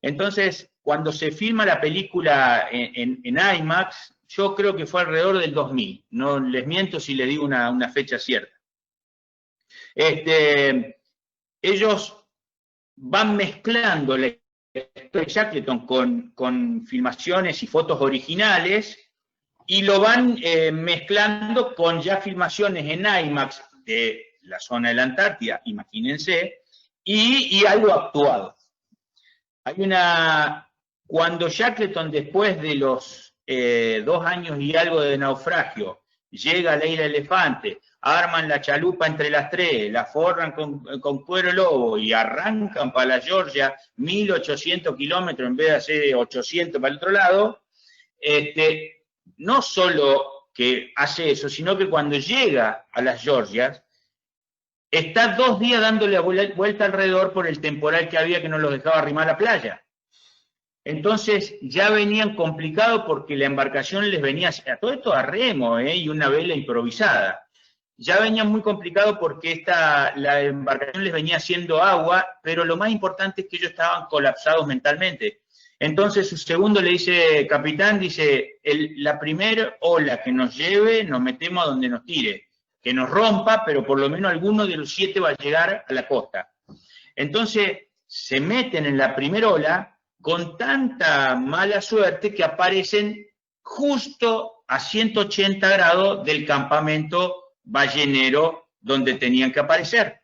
Entonces, cuando se filma la película en IMAX, yo creo que fue alrededor del 2000, no les miento si les digo una fecha cierta. Ellos van mezclando la historia de Shackleton con filmaciones y fotos originales, y lo van mezclando con ya filmaciones en IMAX de la zona de la Antártida, imagínense, y algo actuado. Cuando Shackleton, después de los 2 años y algo de naufragio, llega a la isla Elefante, arman la chalupa entre las 3, la forran con cuero lobo y arrancan para la Georgia, 1800 kilómetros en vez de hacer 800 para el otro lado, no solo que hace eso, sino que cuando llega a las Georgias, está 2 días dándole vuelta alrededor por el temporal que había que no los dejaba arrimar a la playa. Entonces ya venían complicados porque la embarcación les venía, a todo esto a remo, y una vela improvisada. Ya venían muy complicados porque la embarcación les venía haciendo agua, pero lo más importante es que ellos estaban colapsados mentalmente. Entonces su segundo le dice, capitán, dice, la primera ola que nos lleve, nos metemos a donde nos tire, que nos rompa, pero por lo menos alguno de los 7 va a llegar a la costa. Entonces se meten en la primera ola con tanta mala suerte que aparecen justo a 180 grados del campamento ballenero donde tenían que aparecer.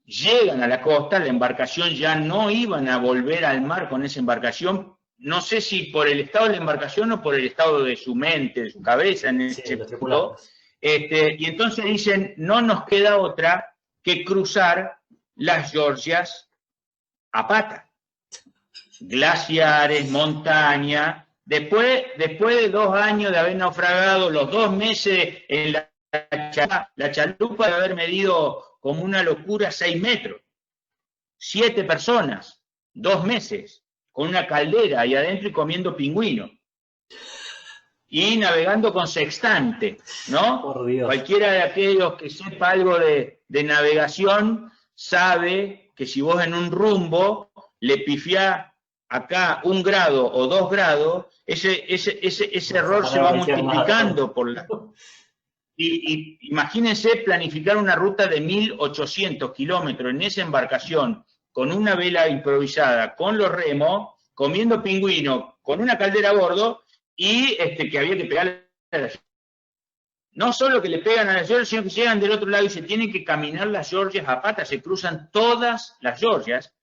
Llegan a la costa, la embarcación ya no iban a volver al mar con esa embarcación, no sé si por el estado de la embarcación o por el estado de su mente, de su cabeza en ese punto. Y entonces dicen, no nos queda otra que cruzar las Georgias a pata. Glaciares, montaña. Después de 2 años de haber naufragado, los 2 meses en la chalupa de haber medido como una locura 6 metros. 7 personas, 2 meses, con una caldera ahí adentro y comiendo pingüino. Y navegando con sextante, ¿no? Por Dios. Cualquiera de aquellos que sepa algo de navegación sabe que si vos en un rumbo le pifiás acá 1 grado o 2 grados, ese error se va multiplicando por la... Y imagínense planificar una ruta de 1800 kilómetros en esa embarcación, con una vela improvisada, con los remos, comiendo pingüino, con una caldera a bordo, y que había que pegarle a la... No solo que le pegan a las Georgias, sino que llegan del otro lado y se tienen que caminar las Georgias a pata, se cruzan todas las Georgias,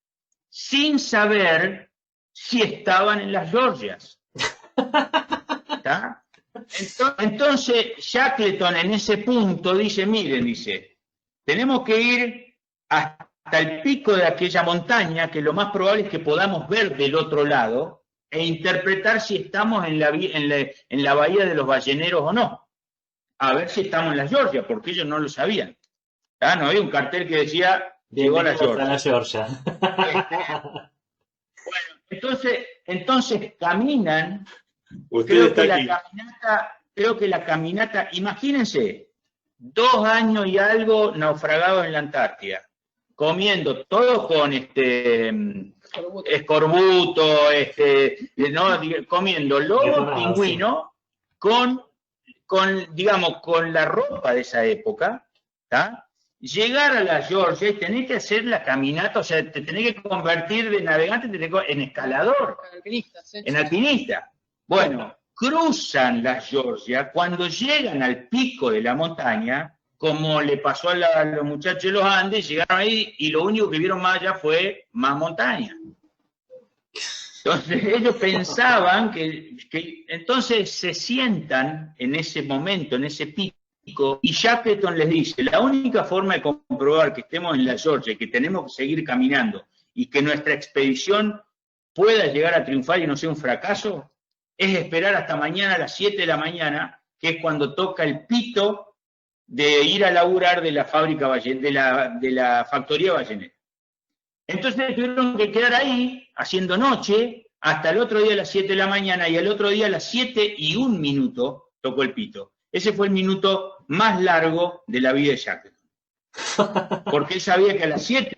sin saber si estaban en las Georgias. ¿Está? Entonces, Shackleton en ese punto dice, miren, dice, tenemos que ir hasta el pico de aquella montaña, que lo más probable es que podamos ver del otro lado, e interpretar si estamos en la bahía de los balleneros o no. A ver si estamos en las Georgias, porque ellos no lo sabían. ¿Ah? No había un cartel que decía, llegó a las Georgias. Bueno, entonces caminan. Creo que la caminata, imagínense, 2 años y algo naufragados en la Antártida, comiendo todo con escorbuto, comiendo lobo, pingüino, con la ropa de esa época, ¿tá? Llegar a la Georgia y tener que hacer la caminata, o sea, te tenés que convertir de navegante en escalador, en alpinista. Bueno, cruzan la Georgia, cuando llegan al pico de la montaña, como le pasó a los muchachos de los Andes, llegaron ahí y lo único que vieron más allá fue más montaña. Entonces ellos pensaban que entonces se sientan en ese momento, en ese pico, y Shackleton les dice, la única forma de comprobar que estemos en la Georgia y que tenemos que seguir caminando y que nuestra expedición pueda llegar a triunfar y no sea un fracaso, es esperar hasta mañana a las 7 de la mañana, que es cuando toca el pito de ir a laburar de la fábrica de la factoría ballenera. Entonces tuvieron que quedar ahí, haciendo noche, hasta el otro día a las 7 de la mañana, y al otro día a las 7:01 tocó el pito. Ese fue el minuto más largo de la vida de Shackleton. Porque él sabía que a las 7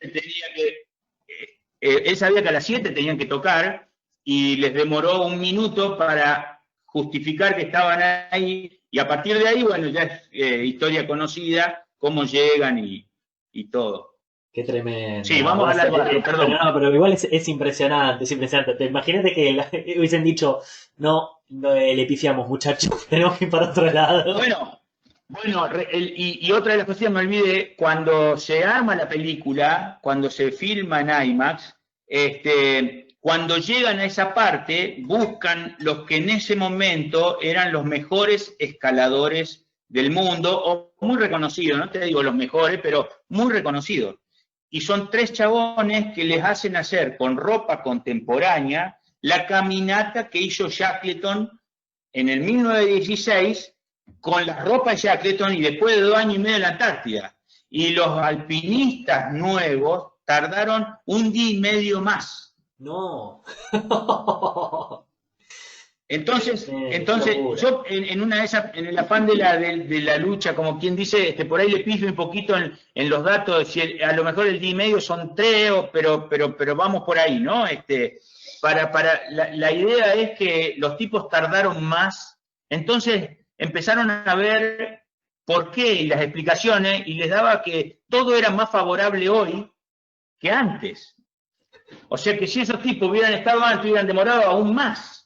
tenían que tocar, y les demoró un minuto para justificar que estaban ahí, y a partir de ahí, bueno, ya es historia conocida, cómo llegan y todo. Qué tremendo. Sí, vamos a hablar, perdón. No, pero igual es impresionante, es impresionante. Imagínate que hubiesen dicho, no, le pifiamos, muchachos, tenemos que ir para otro lado. Bueno, y otra de las cosas, me olvidé, cuando se arma la película, cuando se filma en IMAX, cuando llegan a esa parte, buscan los que en ese momento eran los mejores escaladores del mundo, o muy reconocidos, no te digo los mejores, pero muy reconocidos. Y son 3 chabones que les hacen hacer con ropa contemporánea la caminata que hizo Shackleton en el 1916 con la ropa de Shackleton, y después de 2 años y medio en la Antártida. Y los alpinistas nuevos tardaron 1 día y medio más. No. Entonces yo en el afán de la lucha, como quien dice, por ahí le pifio un poquito en los datos, si a lo mejor el día y medio son 3, pero vamos por ahí, ¿no? La idea es que los tipos tardaron más, entonces empezaron a ver por qué y las explicaciones, y les daba que todo era más favorable hoy que antes. O sea que si esos tipos hubieran estado antes, hubieran demorado aún más.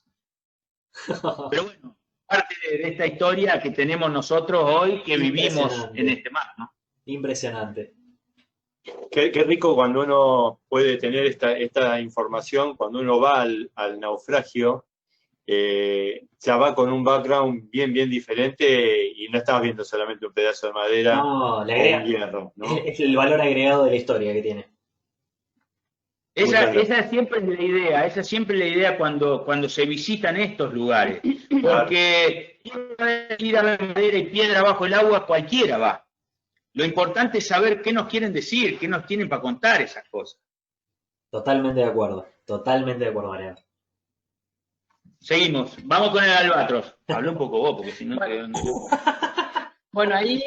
Pero bueno, parte de esta historia que tenemos nosotros hoy, que vivimos en este mar, ¿no? Impresionante. Qué rico cuando uno puede tener esta información, cuando uno va al naufragio, ya va con un background bien diferente, y no estás viendo solamente un pedazo de madera o un hierro, ¿no? Es el valor agregado de la historia que tiene. Esa siempre es la idea cuando se visitan estos lugares, porque ir a ver madera y piedra bajo el agua cualquiera va. Lo importante es saber qué nos quieren decir, qué nos tienen para contar esas cosas. Totalmente de acuerdo, Mariano. Seguimos, vamos con el albatros. Habla un poco vos, porque si no... Bueno, ahí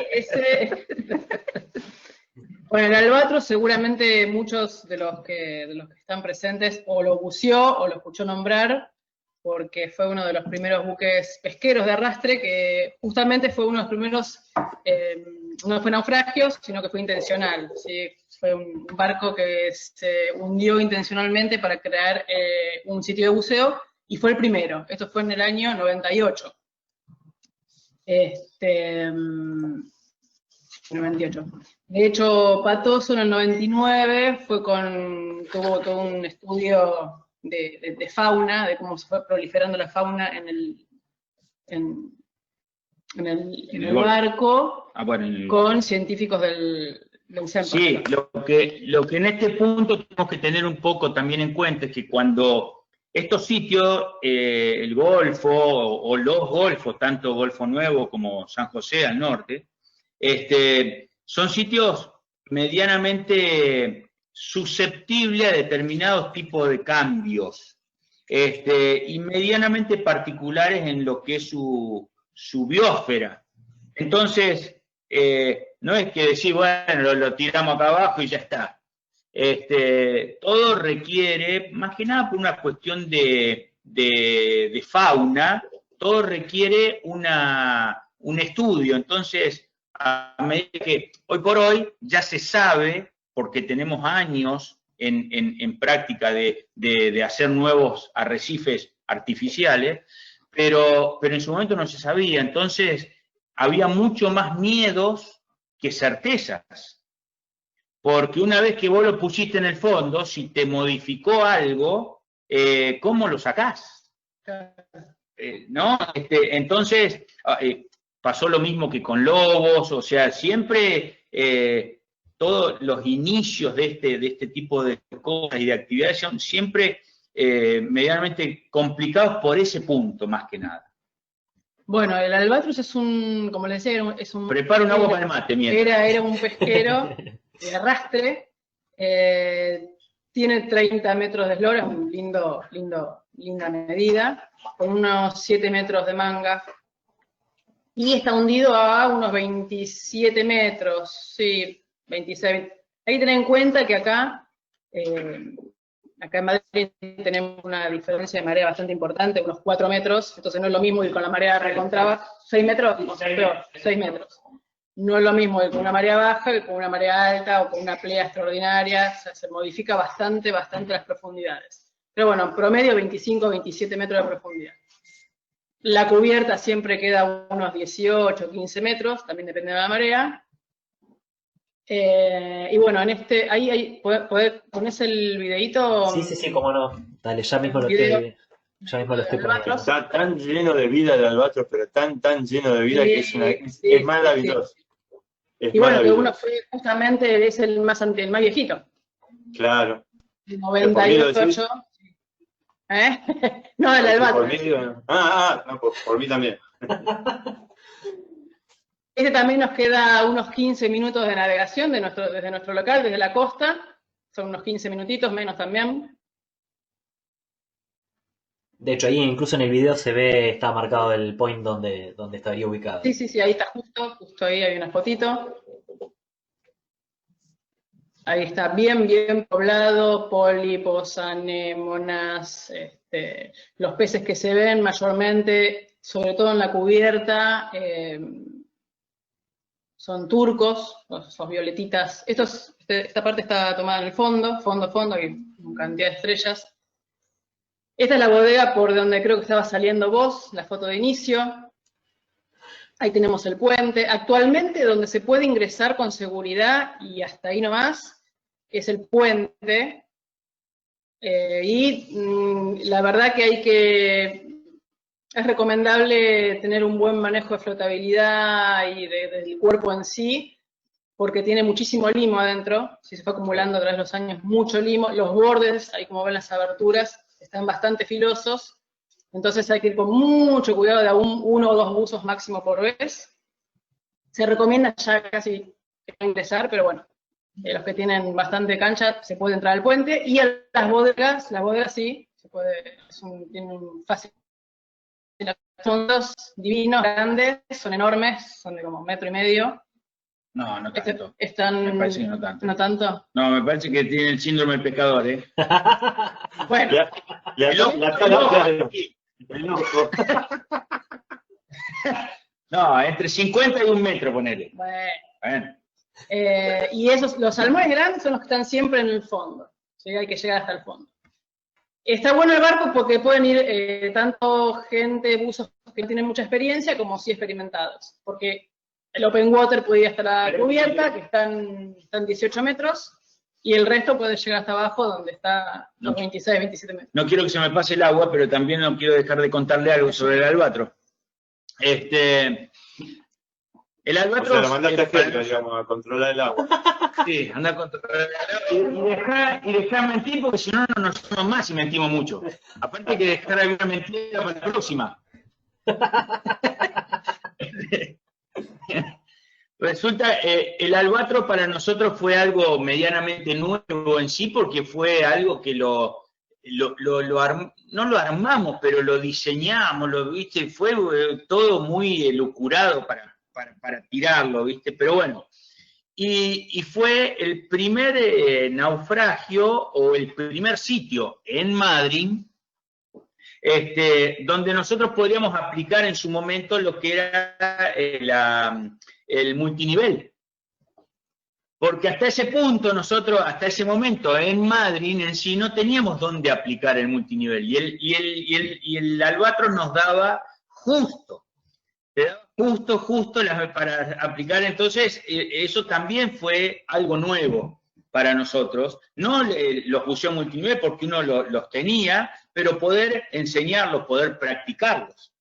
Bueno, el albatros seguramente muchos de los que están presentes o lo buceó o lo escuchó nombrar, porque fue uno de los primeros buques pesqueros de arrastre, que justamente fue uno de los primeros, no fue naufragios, sino que fue intencional, ¿sí? Fue un barco que se hundió intencionalmente para crear un sitio de buceo, y fue el primero. Esto fue en el año 98. 98. De hecho, Patoso en el 99 tuvo todo un estudio de fauna, de cómo se fue proliferando la fauna en el barco, con científicos del centro. Sí, lo que en este punto tenemos que tener un poco también en cuenta es que cuando estos sitios, el Golfo o los Golfos, tanto Golfo Nuevo como San José al norte, son sitios medianamente susceptibles a determinados tipos de cambios, y medianamente particulares en lo que es su biosfera. Entonces, no es que decir, bueno, lo tiramos acá abajo y ya está. Todo requiere, más que nada por una cuestión de fauna, todo requiere un estudio. Entonces, a medida que hoy por hoy ya se sabe, porque tenemos años en práctica de hacer nuevos arrecifes artificiales, pero en su momento no se sabía. Entonces, había mucho más miedos que certezas. Porque una vez que vos lo pusiste en el fondo, si te modificó algo, ¿cómo lo sacás? ¿No? Entonces, pasó lo mismo que con lobos, o sea, siempre todos los inicios de este tipo de cosas y de actividades son siempre medianamente complicados por ese punto, más que nada. Bueno, el albatros es un, como le decía, es un... Prepara un agua para el mate, mientras. Era un pesquero de arrastre, tiene 30 metros de eslora, un linda medida, con unos 7 metros de manga, y está hundido a unos 27 metros, sí, 26. Hay que tener en cuenta que acá en Madrid tenemos una diferencia de marea bastante importante, unos 4 metros, entonces no es lo mismo ir con la marea recontraba, 6 metros, peor, 6 metros. No es lo mismo ir con una marea baja que con una marea alta o con una playa extraordinaria, o sea, se modifica bastante las profundidades. Pero bueno, en promedio 25, 27 metros de profundidad. La cubierta siempre queda unos 18, 15 metros, también depende de la marea. Y bueno, en ahí ¿ponés el videíto? Sí, cómo no. Dale, ya mismo lo estoy poniendo. Está tan lleno de vida el albatros, pero tan lleno de vida que es maravilloso. Es y bueno, maravilloso. que uno fue justamente, es el más viejito. Claro. 98. No, el albatros. No, por mí también. Este también nos queda unos 15 minutos de navegación desde nuestro local, desde la costa. Son unos 15 minutitos, menos también. De hecho, ahí incluso en el video se ve, está marcado el point donde estaría ubicado. Sí, ahí está justo ahí hay una fotito. Ahí está bien poblado, pólipos, anémonas, los peces que se ven mayormente, sobre todo en la cubierta, son turcos, esos violetitas. Esta parte está tomada en el fondo, hay una cantidad de estrellas. Esta es la bodega por donde creo que estaba saliendo vos, la foto de inicio. Ahí tenemos el puente. Actualmente donde se puede ingresar con seguridad, y hasta ahí nomás, es el puente. La verdad que es recomendable tener un buen manejo de flotabilidad y del cuerpo en sí, porque tiene muchísimo limo adentro, si se fue acumulando a través de los años mucho limo. Los bordes, ahí como ven las aberturas, están bastante filosos, entonces hay que ir con mucho cuidado de uno o dos buzos máximo por vez. Se recomienda ya casi ingresar, pero bueno, los que tienen bastante cancha se puede entrar al puente, y a las bodegas sí, se puede, tienen un fácil. Son dos divinos, grandes, son enormes, son de como 1,5 metros. No, no tanto. Me parece que no tanto. ¿No tanto? No, me parece que tiene el síndrome del pecador, ¿eh? Bueno. No, entre 50 y 1 metro, ponele. Bueno. Y los salmones grandes son los que están siempre en el fondo. ¿Sí? Hay que llegar hasta el fondo. Está bueno el barco porque pueden ir tanto gente, buzos que no tienen mucha experiencia, como sí experimentados. Porque el open water puede ir hasta la cubierta, que están 18 metros, y el resto puede llegar hasta abajo, donde está los 26, 27 metros. No quiero que se me pase el agua, pero también no quiero dejar de contarle algo sobre el albatros. El albatros... O sea, lo mandaste a Helga, digamos, a controlar el agua. Sí, anda a controlar el agua. Y dejar mentir, porque si no, no nos somos más y mentimos mucho. Aparte hay que dejar alguna mentira para la próxima. Resulta, el albatros para nosotros fue algo medianamente nuevo en sí, porque fue algo que no lo armamos, pero lo diseñamos, ¿viste? Fue todo muy elucurado para tirarlo, ¿viste? Pero bueno, y fue el primer naufragio o el primer sitio en Madrid donde nosotros podríamos aplicar en su momento lo que era el multinivel. Porque hasta ese punto nosotros, hasta ese momento en Madrid en sí, no teníamos dónde aplicar el multinivel. Y el albatros nos daba justo para aplicar. Entonces, eso también fue algo nuevo para nosotros. No los buceos multinivel porque uno los tenía, pero poder enseñarlos, poder practicarlos.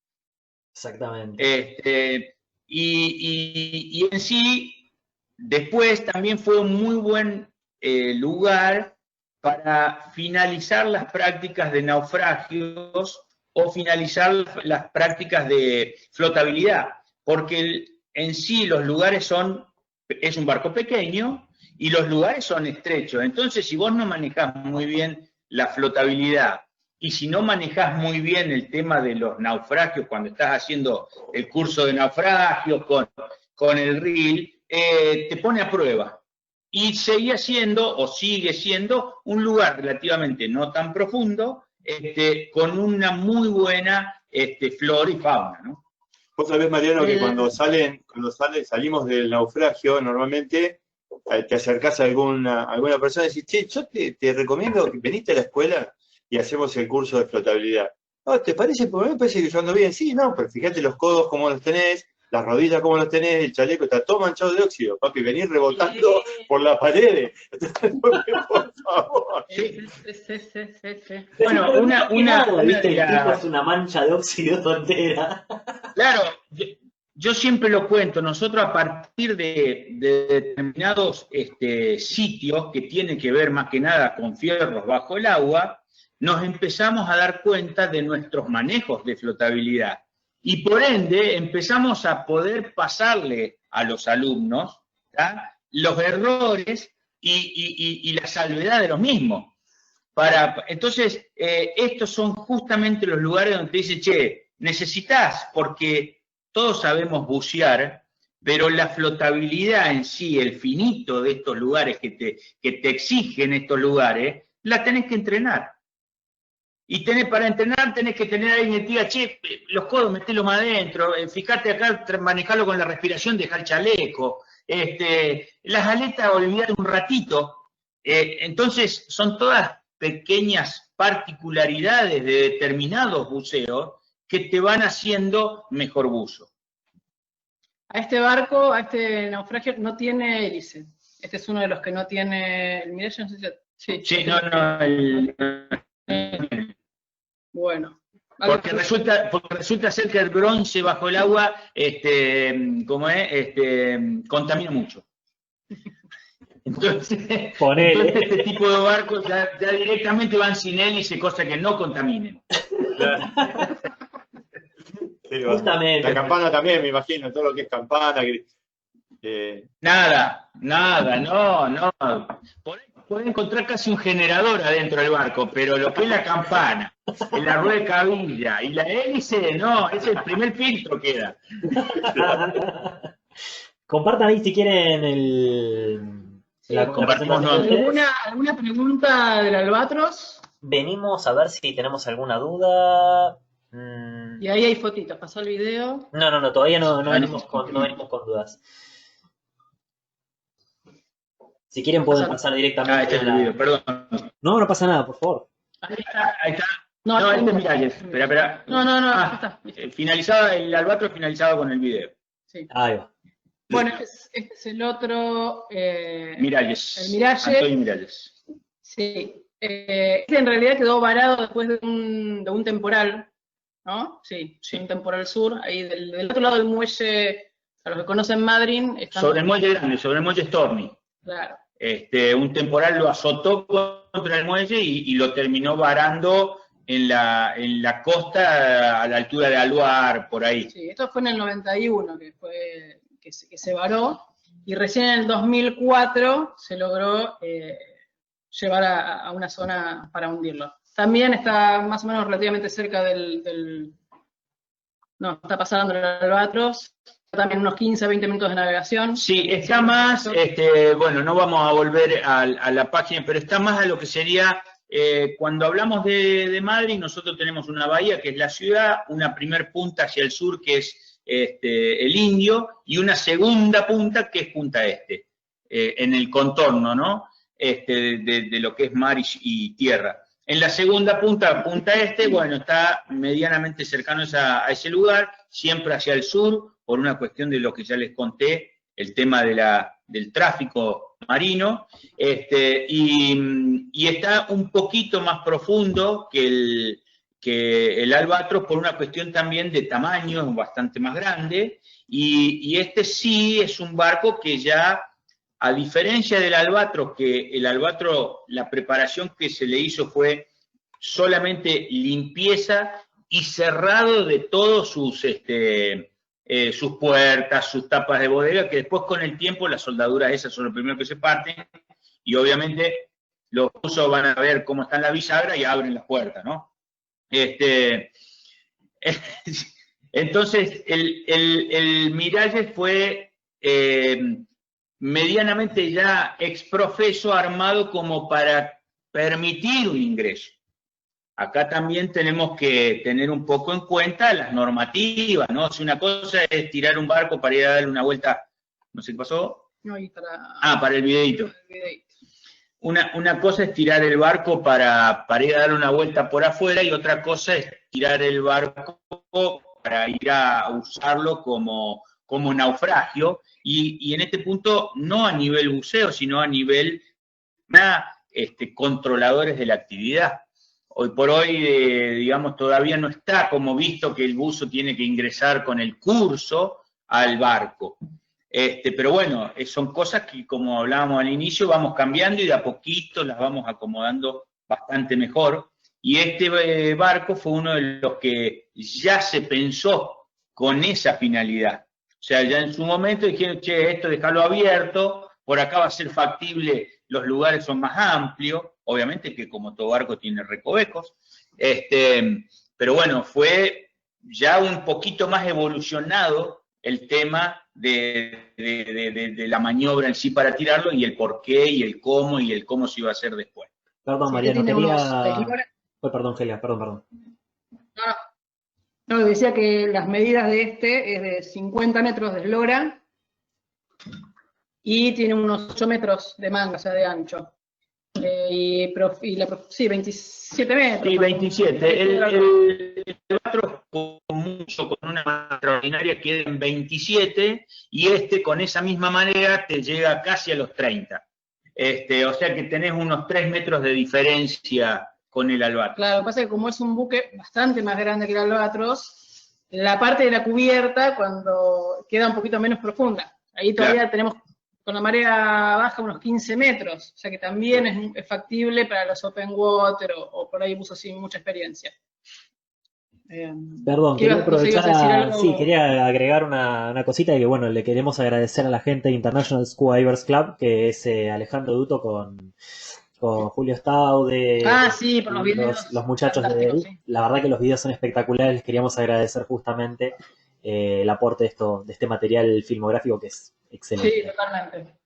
Exactamente. Y en sí, Después también fue un muy buen lugar para finalizar las prácticas de naufragios o finalizar las prácticas de flotabilidad, porque en sí los lugares es un barco pequeño y los lugares son estrechos. Entonces, si vos no manejás muy bien la flotabilidad y si no manejás muy bien el tema de los naufragios cuando estás haciendo el curso de naufragios con el reel, te pone a prueba. Y sigue siendo un lugar relativamente no tan profundo, con una muy buena flora y fauna, ¿no? Vos sabés, Mariano, que cuando salimos del naufragio, normalmente te acercás a alguna persona y decís, che, yo te recomiendo que veniste a la escuela y hacemos el curso de flotabilidad. No, ¿te parece? Porque a mí me parece que yo ando bien. Sí, no, pero fíjate los codos cómo los tenés, las rodillas cómo los tenés, el chaleco está todo manchado de óxido, papi, venís rebotando por las paredes. Por favor. Sí. Bueno, ¿viste? de El tipo es una mancha de óxido entera. Claro, yo siempre lo cuento, nosotros a partir de determinados sitios que tienen que ver más que nada con fierros bajo el agua, nos empezamos a dar cuenta de nuestros manejos de flotabilidad. Y por ende empezamos a poder pasarle a los alumnos, ¿tá?, los errores y la salvedad de los mismos. Entonces, estos son justamente los lugares donde te dicen, che, necesitas, porque todos sabemos bucear, pero la flotabilidad en sí, el finito de estos lugares que te exigen estos lugares, la tenés que entrenar. Y para entrenar tenés que tener a alguien que te diga, che, los codos metelo más adentro, fíjate acá, manejarlo con la respiración, dejar el chaleco, las aletas, olvidate un ratito. Entonces, son todas pequeñas particularidades de determinados buceos que te van haciendo mejor buzo. A este barco, a este naufragio, no tiene hélice. Este es uno de los que no tiene el Mirage, no sé si... Sí, no, bueno. Porque resulta ser que el bronce bajo el agua, contamina mucho. Entonces, este tipo de barcos ya directamente van sin hélice, cosa que no contaminen. Sí, justamente. La campana también, me imagino, todo lo que es campana. Nada, no. Podés encontrar casi un generador adentro del barco, pero lo que es la campana, la rueda de cabilla y la hélice, no, es el primer filtro que queda. Compartan ahí si quieren ¿Alguna pregunta del Albatros? Venimos a ver si tenemos alguna duda. Y ahí hay fotitos, pasó el video. No, todavía no venimos con dudas. Si quieren pueden pasar directamente. Este es el video, perdón. No pasa nada, por favor. Ahí está. No, este es Miralles. Espera. No, está. Finalizado, el Albatros finalizado con el video. Sí. Ahí va. Bueno, este es el otro... Miralles. El Miralles. Antonio Miralles. Sí. Este en realidad quedó varado después de un temporal, ¿no? Sí, un temporal sur. Ahí del otro lado del muelle, a los que conocen Madrid... Sobre el muelle grande, sobre el muelle Stormy. Claro. Un temporal lo azotó contra el muelle y lo terminó varando en la costa a la altura de Aluar, por ahí. Sí, esto fue en el 91 que se varó, y recién en el 2004 se logró llevar a una zona para hundirlo. También está más o menos relativamente cerca no, está pasando el Albatros, también unos 15, 20 minutos de navegación. Sí, está más, bueno, no vamos a volver a la página, pero está más a lo que sería, cuando hablamos de Madrid, nosotros tenemos una bahía que es la ciudad, una primer punta hacia el sur que es el Indio, y una segunda punta que es Punta Este, en el contorno, ¿no? De lo que es mar y tierra. En la segunda punta, Punta Este, bueno, está medianamente cercano a ese lugar, siempre hacia el sur, por una cuestión de lo que ya les conté, el tema del tráfico marino, y está un poquito más profundo que el Albatros por una cuestión también de tamaño, es bastante más grande, y este sí es un barco que ya a diferencia del albatros, que el albatros, la preparación que se le hizo fue solamente limpieza y cerrado de todos sus puertas, sus tapas de bodega, que después con el tiempo las soldaduras esas son lo primero que se parten, y obviamente los buzos van a ver cómo están las bisagras y abren las puertas, ¿no? Entonces, el Miralles fue medianamente ya exprofeso, armado como para permitir un ingreso. Acá también tenemos que tener un poco en cuenta las normativas, ¿no? Si una cosa es tirar un barco para ir a darle una vuelta, no sé qué pasó. No, y para el videito. Una cosa es tirar el barco para ir a dar una vuelta por afuera y otra cosa es tirar el barco para ir a usarlo como naufragio y en este punto no a nivel buceo, sino a nivel controladores de la actividad. Hoy por hoy, digamos, todavía no está como visto que el buzo tiene que ingresar con el curso al barco. Pero bueno, son cosas que, como hablábamos al inicio, vamos cambiando y de a poquito las vamos acomodando bastante mejor. Y este barco fue uno de los que ya se pensó con esa finalidad. O sea, ya en su momento dijeron, che, esto dejarlo abierto, por acá va a ser factible, los lugares son más amplios, obviamente que como todo barco tiene recovecos, pero bueno, fue ya un poquito más evolucionado el tema de la maniobra en sí para tirarlo y el por qué y el cómo se iba a hacer después. Perdón, Sí, Mariano, tiene quería... unos Oh, perdón, Gelia, perdón. No, decía que las medidas de este es de 50 metros de eslora y tiene unos 8 metros de manga, o sea, de ancho. Sí, 27 metros. Sí, 27. El otro con una más extraordinaria queda en 27 y con esa misma manera te llega casi a los 30. O sea que tenés unos 3 metros de diferencia con el albatros. Claro, lo que pasa es que como es un buque bastante más grande que el albatros, la parte de la cubierta cuando queda un poquito menos profunda. Ahí todavía tenemos con la marea baja unos 15 metros, o sea que también es factible para los open water o por ahí buzos sin mucha experiencia. Perdón, quería aprovechar, algo... sí, quería agregar una cosita y que bueno, le queremos agradecer a la gente de International Scuba Divers Club, que es Alejandro Duto con Julio Staude, sí, por los videos. los muchachos de él. Sí. La verdad que los videos son espectaculares, les queríamos agradecer justamente el aporte de este material filmográfico que es excelente. Sí,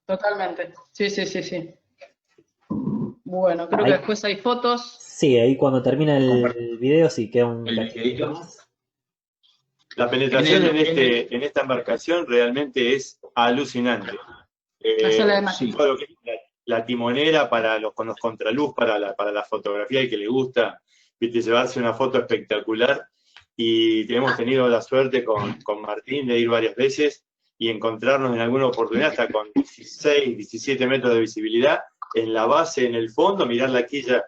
totalmente. Sí. Bueno, creo que después hay fotos. Sí, ahí cuando termina el video sí queda un videito más. La penetración en esta embarcación realmente es alucinante. Sí. Todo lo que es la timonera con los contraluz, para la fotografía y que le gusta, ¿viste? Llevarse una foto espectacular. Y hemos tenido la suerte con Martín de ir varias veces y encontrarnos en alguna oportunidad hasta con 16, 17 metros de visibilidad en la base, en el fondo, mirar la quilla,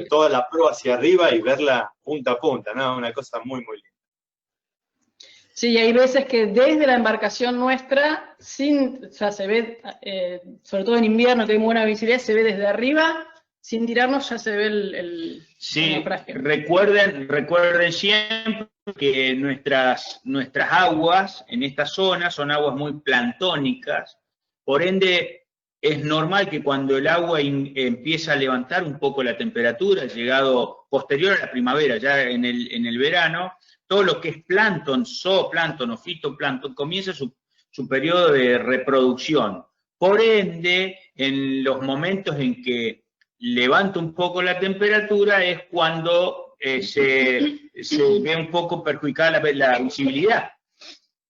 toda la proa hacia arriba y verla punta a punta, ¿no? Una cosa muy, muy linda. Sí, hay veces que desde la embarcación nuestra, se ve, sobre todo en invierno que hay muy buena visibilidad, se ve desde arriba, sin tirarnos ya se ve el naufragio. Recuerden siempre que nuestras aguas en esta zona son aguas muy planctónicas, por ende es normal que cuando el agua empieza a levantar un poco la temperatura, llegado posterior a la primavera, ya en el verano, todo lo que es plancton, zooplancton o fitoplancton comienza su periodo de reproducción. Por ende, en los momentos en que levanta un poco la temperatura es cuando se ve un poco perjudicada la visibilidad.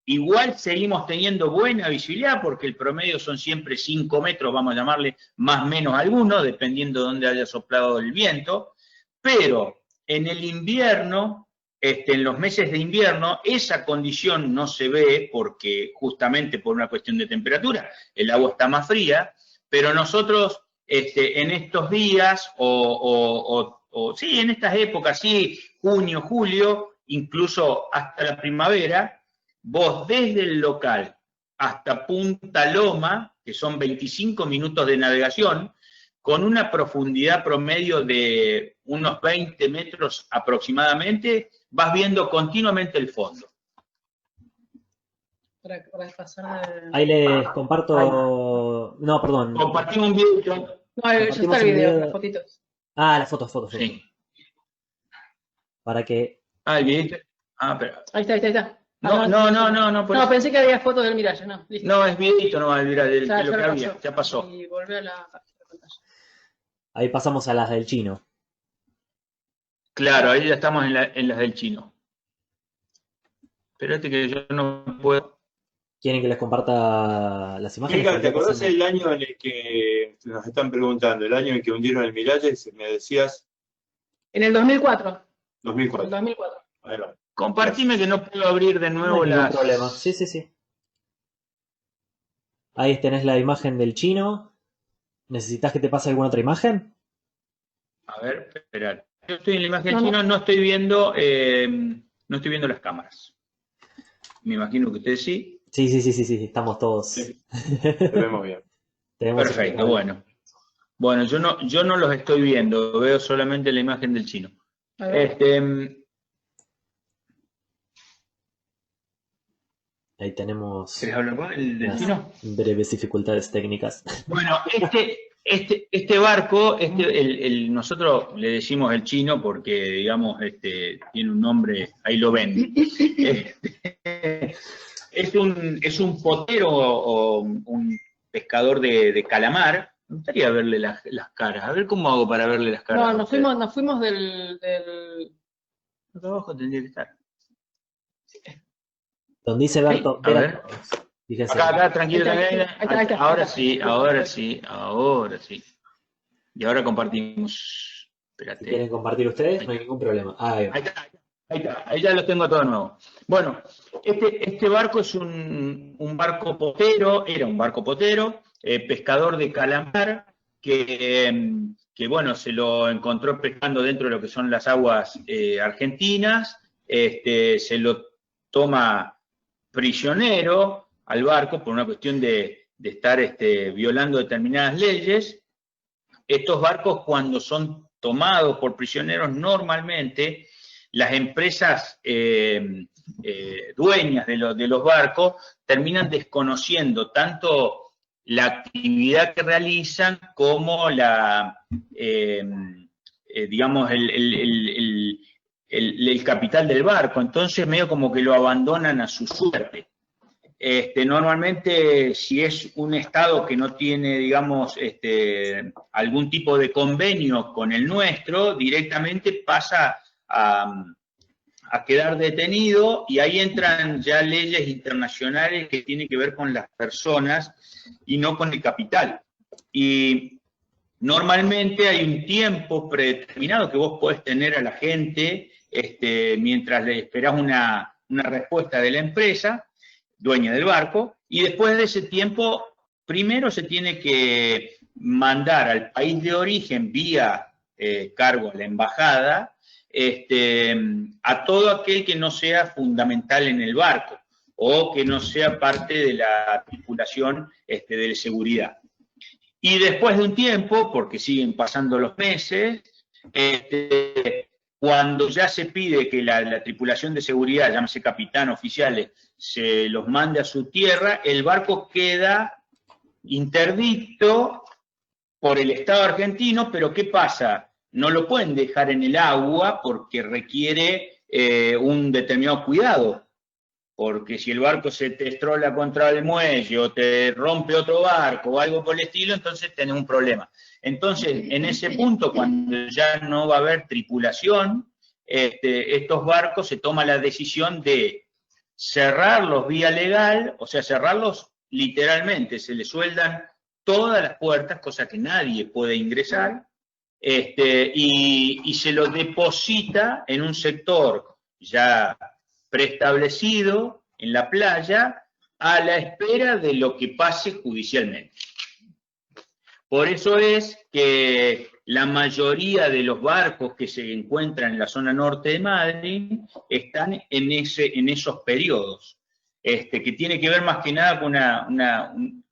Igual seguimos teniendo buena visibilidad porque el promedio son siempre 5 metros, vamos a llamarle más o menos algunos, dependiendo de dónde haya soplado el viento, pero en el invierno, en los meses de invierno, esa condición no se ve porque justamente por una cuestión de temperatura, el agua está más fría, pero nosotros en estos días, sí, en estas épocas, sí, junio, julio, incluso hasta la primavera, vos desde el local hasta Punta Loma que son 25 minutos de navegación, con una profundidad promedio de unos 20 metros aproximadamente, vas viendo continuamente el fondo. Para pasar de... Ahí les comparto. No, perdón. Compartimos un video. No, ya está Compartimos el un video, video. las fotitos. Ah, las fotos. Sí. Para que. Ah, el video. Ah, pero... Ahí está. No. No, pensé que había fotos del Mirage, no. Listo. No, es videito nomás, Elvira, de Ya lo que lo había, pasó. ya pasó. Y volver a la pantalla. Ahí pasamos a las del chino. Claro, ahí ya estamos en las del chino. Espérate que yo no puedo. ¿Quieren que les comparta las imágenes? Mica, ¿te acordás el año en el que nos están preguntando? El año en el que hundieron el Mirage, me decías En el 2004. 2004. El 2004. Ahí va. Compartime que no puedo abrir de No nuevo hay ningún las... problema. Sí. Ahí tenés la imagen del chino. ¿Necesitas que te pase alguna otra imagen? A ver, esperar. Yo estoy en la imagen No. chino, no estoy viendo las cámaras. Me imagino que ustedes sí. Sí, estamos todos. Sí. Te vemos bien. Tenemos Perfecto, bueno. Bueno, yo no los estoy viendo, veo solamente la imagen del chino. A ver. Ahí tenemos ¿Querés hablar con el del las chino? breves dificultades técnicas. Bueno, este barco, nosotros le decimos el chino porque, digamos, tiene un nombre, ahí lo ven. Es un potero o un pescador de calamar. Me gustaría verle las caras. A ver cómo hago para verle las caras. No, nos fuimos del... Acá abajo tendría que estar. Donde dice Berto. A ver. Fíjense. Acá, tranquilo. Ahí está. Ahora sí. Y ahora compartimos. Si Espérate. quieren compartir ustedes, no hay ningún problema. Ahí va. Ahí está, ahí ya los tengo todo nuevo. Bueno, este barco es un barco potero, era un barco potero, pescador de calamar, que bueno, se lo encontró pescando dentro de lo que son las aguas argentinas, se lo toma prisionero al barco por una cuestión de estar violando determinadas leyes. Estos barcos, cuando son tomados por prisioneros, normalmente las empresas dueñas de los barcos terminan desconociendo tanto la actividad que realizan como digamos, el capital del barco. Entonces, medio como que lo abandonan a su suerte. Normalmente, si es un Estado que no tiene, digamos, algún tipo de convenio con el nuestro, directamente pasa a quedar detenido, y ahí entran ya leyes internacionales que tienen que ver con las personas y no con el capital. Y normalmente hay un tiempo predeterminado que vos podés tener a la gente mientras le esperás una respuesta de la empresa dueña del barco, y después de ese tiempo, primero se tiene que mandar al país de origen vía cargo a la embajada, a todo aquel que no sea fundamental en el barco o que no sea parte de la tripulación de seguridad. Y después de un tiempo, porque siguen pasando los meses, cuando ya se pide que la tripulación de seguridad, llámese capitán, oficiales, se los mande a su tierra, el barco queda interdicto por el Estado argentino, pero ¿qué pasa? No lo pueden dejar en el agua porque requiere un determinado cuidado, porque si el barco se te estrola contra el muelle o te rompe otro barco o algo por el estilo, entonces tenés un problema. Entonces, en ese punto, cuando ya no va a haber tripulación, estos barcos se toma la decisión de cerrarlos vía legal, o sea, cerrarlos literalmente, se les sueldan todas las puertas, cosa que nadie puede ingresar, y se los deposita en un sector ya preestablecido en la playa a la espera de lo que pase judicialmente. Por eso es que la mayoría de los barcos que se encuentran en la zona norte de Madrid están en esos periodos, que tiene que ver más que nada con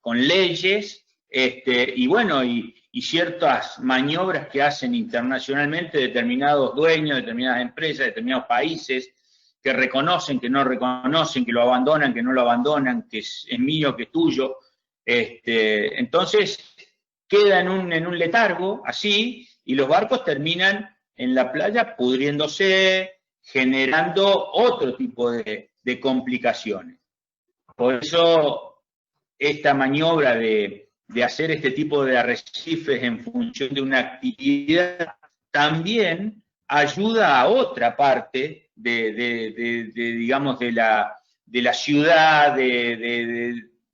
con leyes, y bueno, y ciertas maniobras que hacen internacionalmente determinados dueños, determinadas empresas, determinados países, que reconocen, que no reconocen, que lo abandonan, que no lo abandonan, que es mío, que es tuyo. Entonces queda en un letargo así, y los barcos terminan en la playa pudriéndose, generando otro tipo de complicaciones. Por eso esta maniobra de hacer este tipo de arrecifes en función de una actividad también ayuda a otra parte digamos, de la ciudad,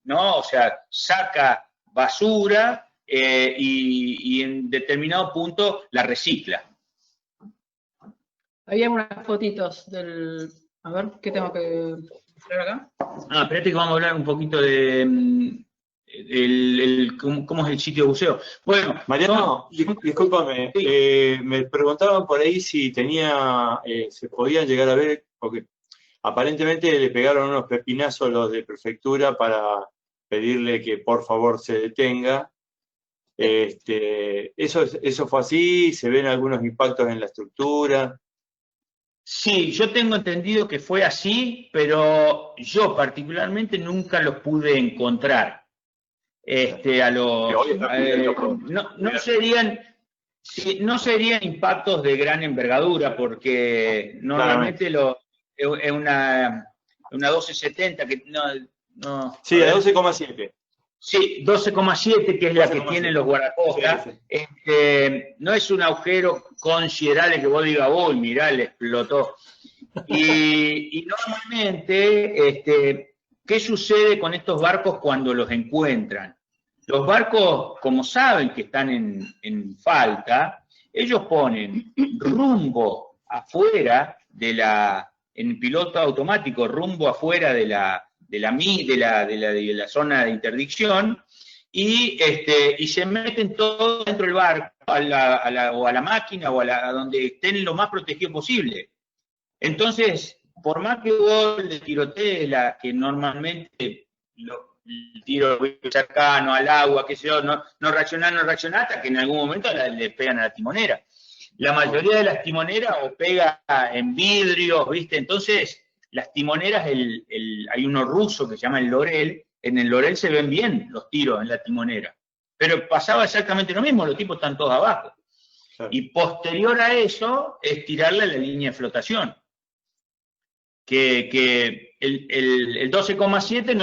¿no? O sea, saca basura y en determinado punto la recicla. Había unas fotitos del... A ver, ¿qué tengo que mostrar acá? Espérate que vamos a hablar un poquito de cómo es el sitio de buceo. Bueno, Mariano, discúlpame, sí. me preguntaban por ahí si tenía, se podían llegar a ver, porque aparentemente le pegaron unos pepinazos los de prefectura para pedirle que por favor se detenga. ¿Eso fue así? ¿Se ven algunos impactos en la estructura? Sí, yo tengo entendido que fue así, pero yo particularmente nunca los pude encontrar. No serían impactos de gran envergadura, porque normalmente es una 1270 que no. Sí, a 12,7. Sí, 12,7, que es la que tienen los guardacosta. Sí. No es un agujero considerable que vos digas, uy, mirá, le explotó. Y normalmente, ¿qué sucede con estos barcos cuando los encuentran? Los barcos, como saben que están en falta, ellos ponen rumbo afuera en piloto automático, rumbo afuera de la zona de interdicción, y se meten todos dentro del barco, o a la máquina, o a donde estén lo más protegido posible. Entonces, por más que vos le tirotees que normalmente el tiro cercano al agua, qué sé yo, no reaccionar, hasta que en algún momento le pegan a la timonera. La mayoría de las timoneras o pega en vidrios, ¿viste? Entonces, las timoneras, hay uno ruso que se llama el Lorel, en el Lorel se ven bien los tiros en la timonera. Pero pasaba exactamente lo mismo, los tipos están todos abajo. Claro. Y posterior a eso, es tirarle a la línea de flotación. Que el 12,7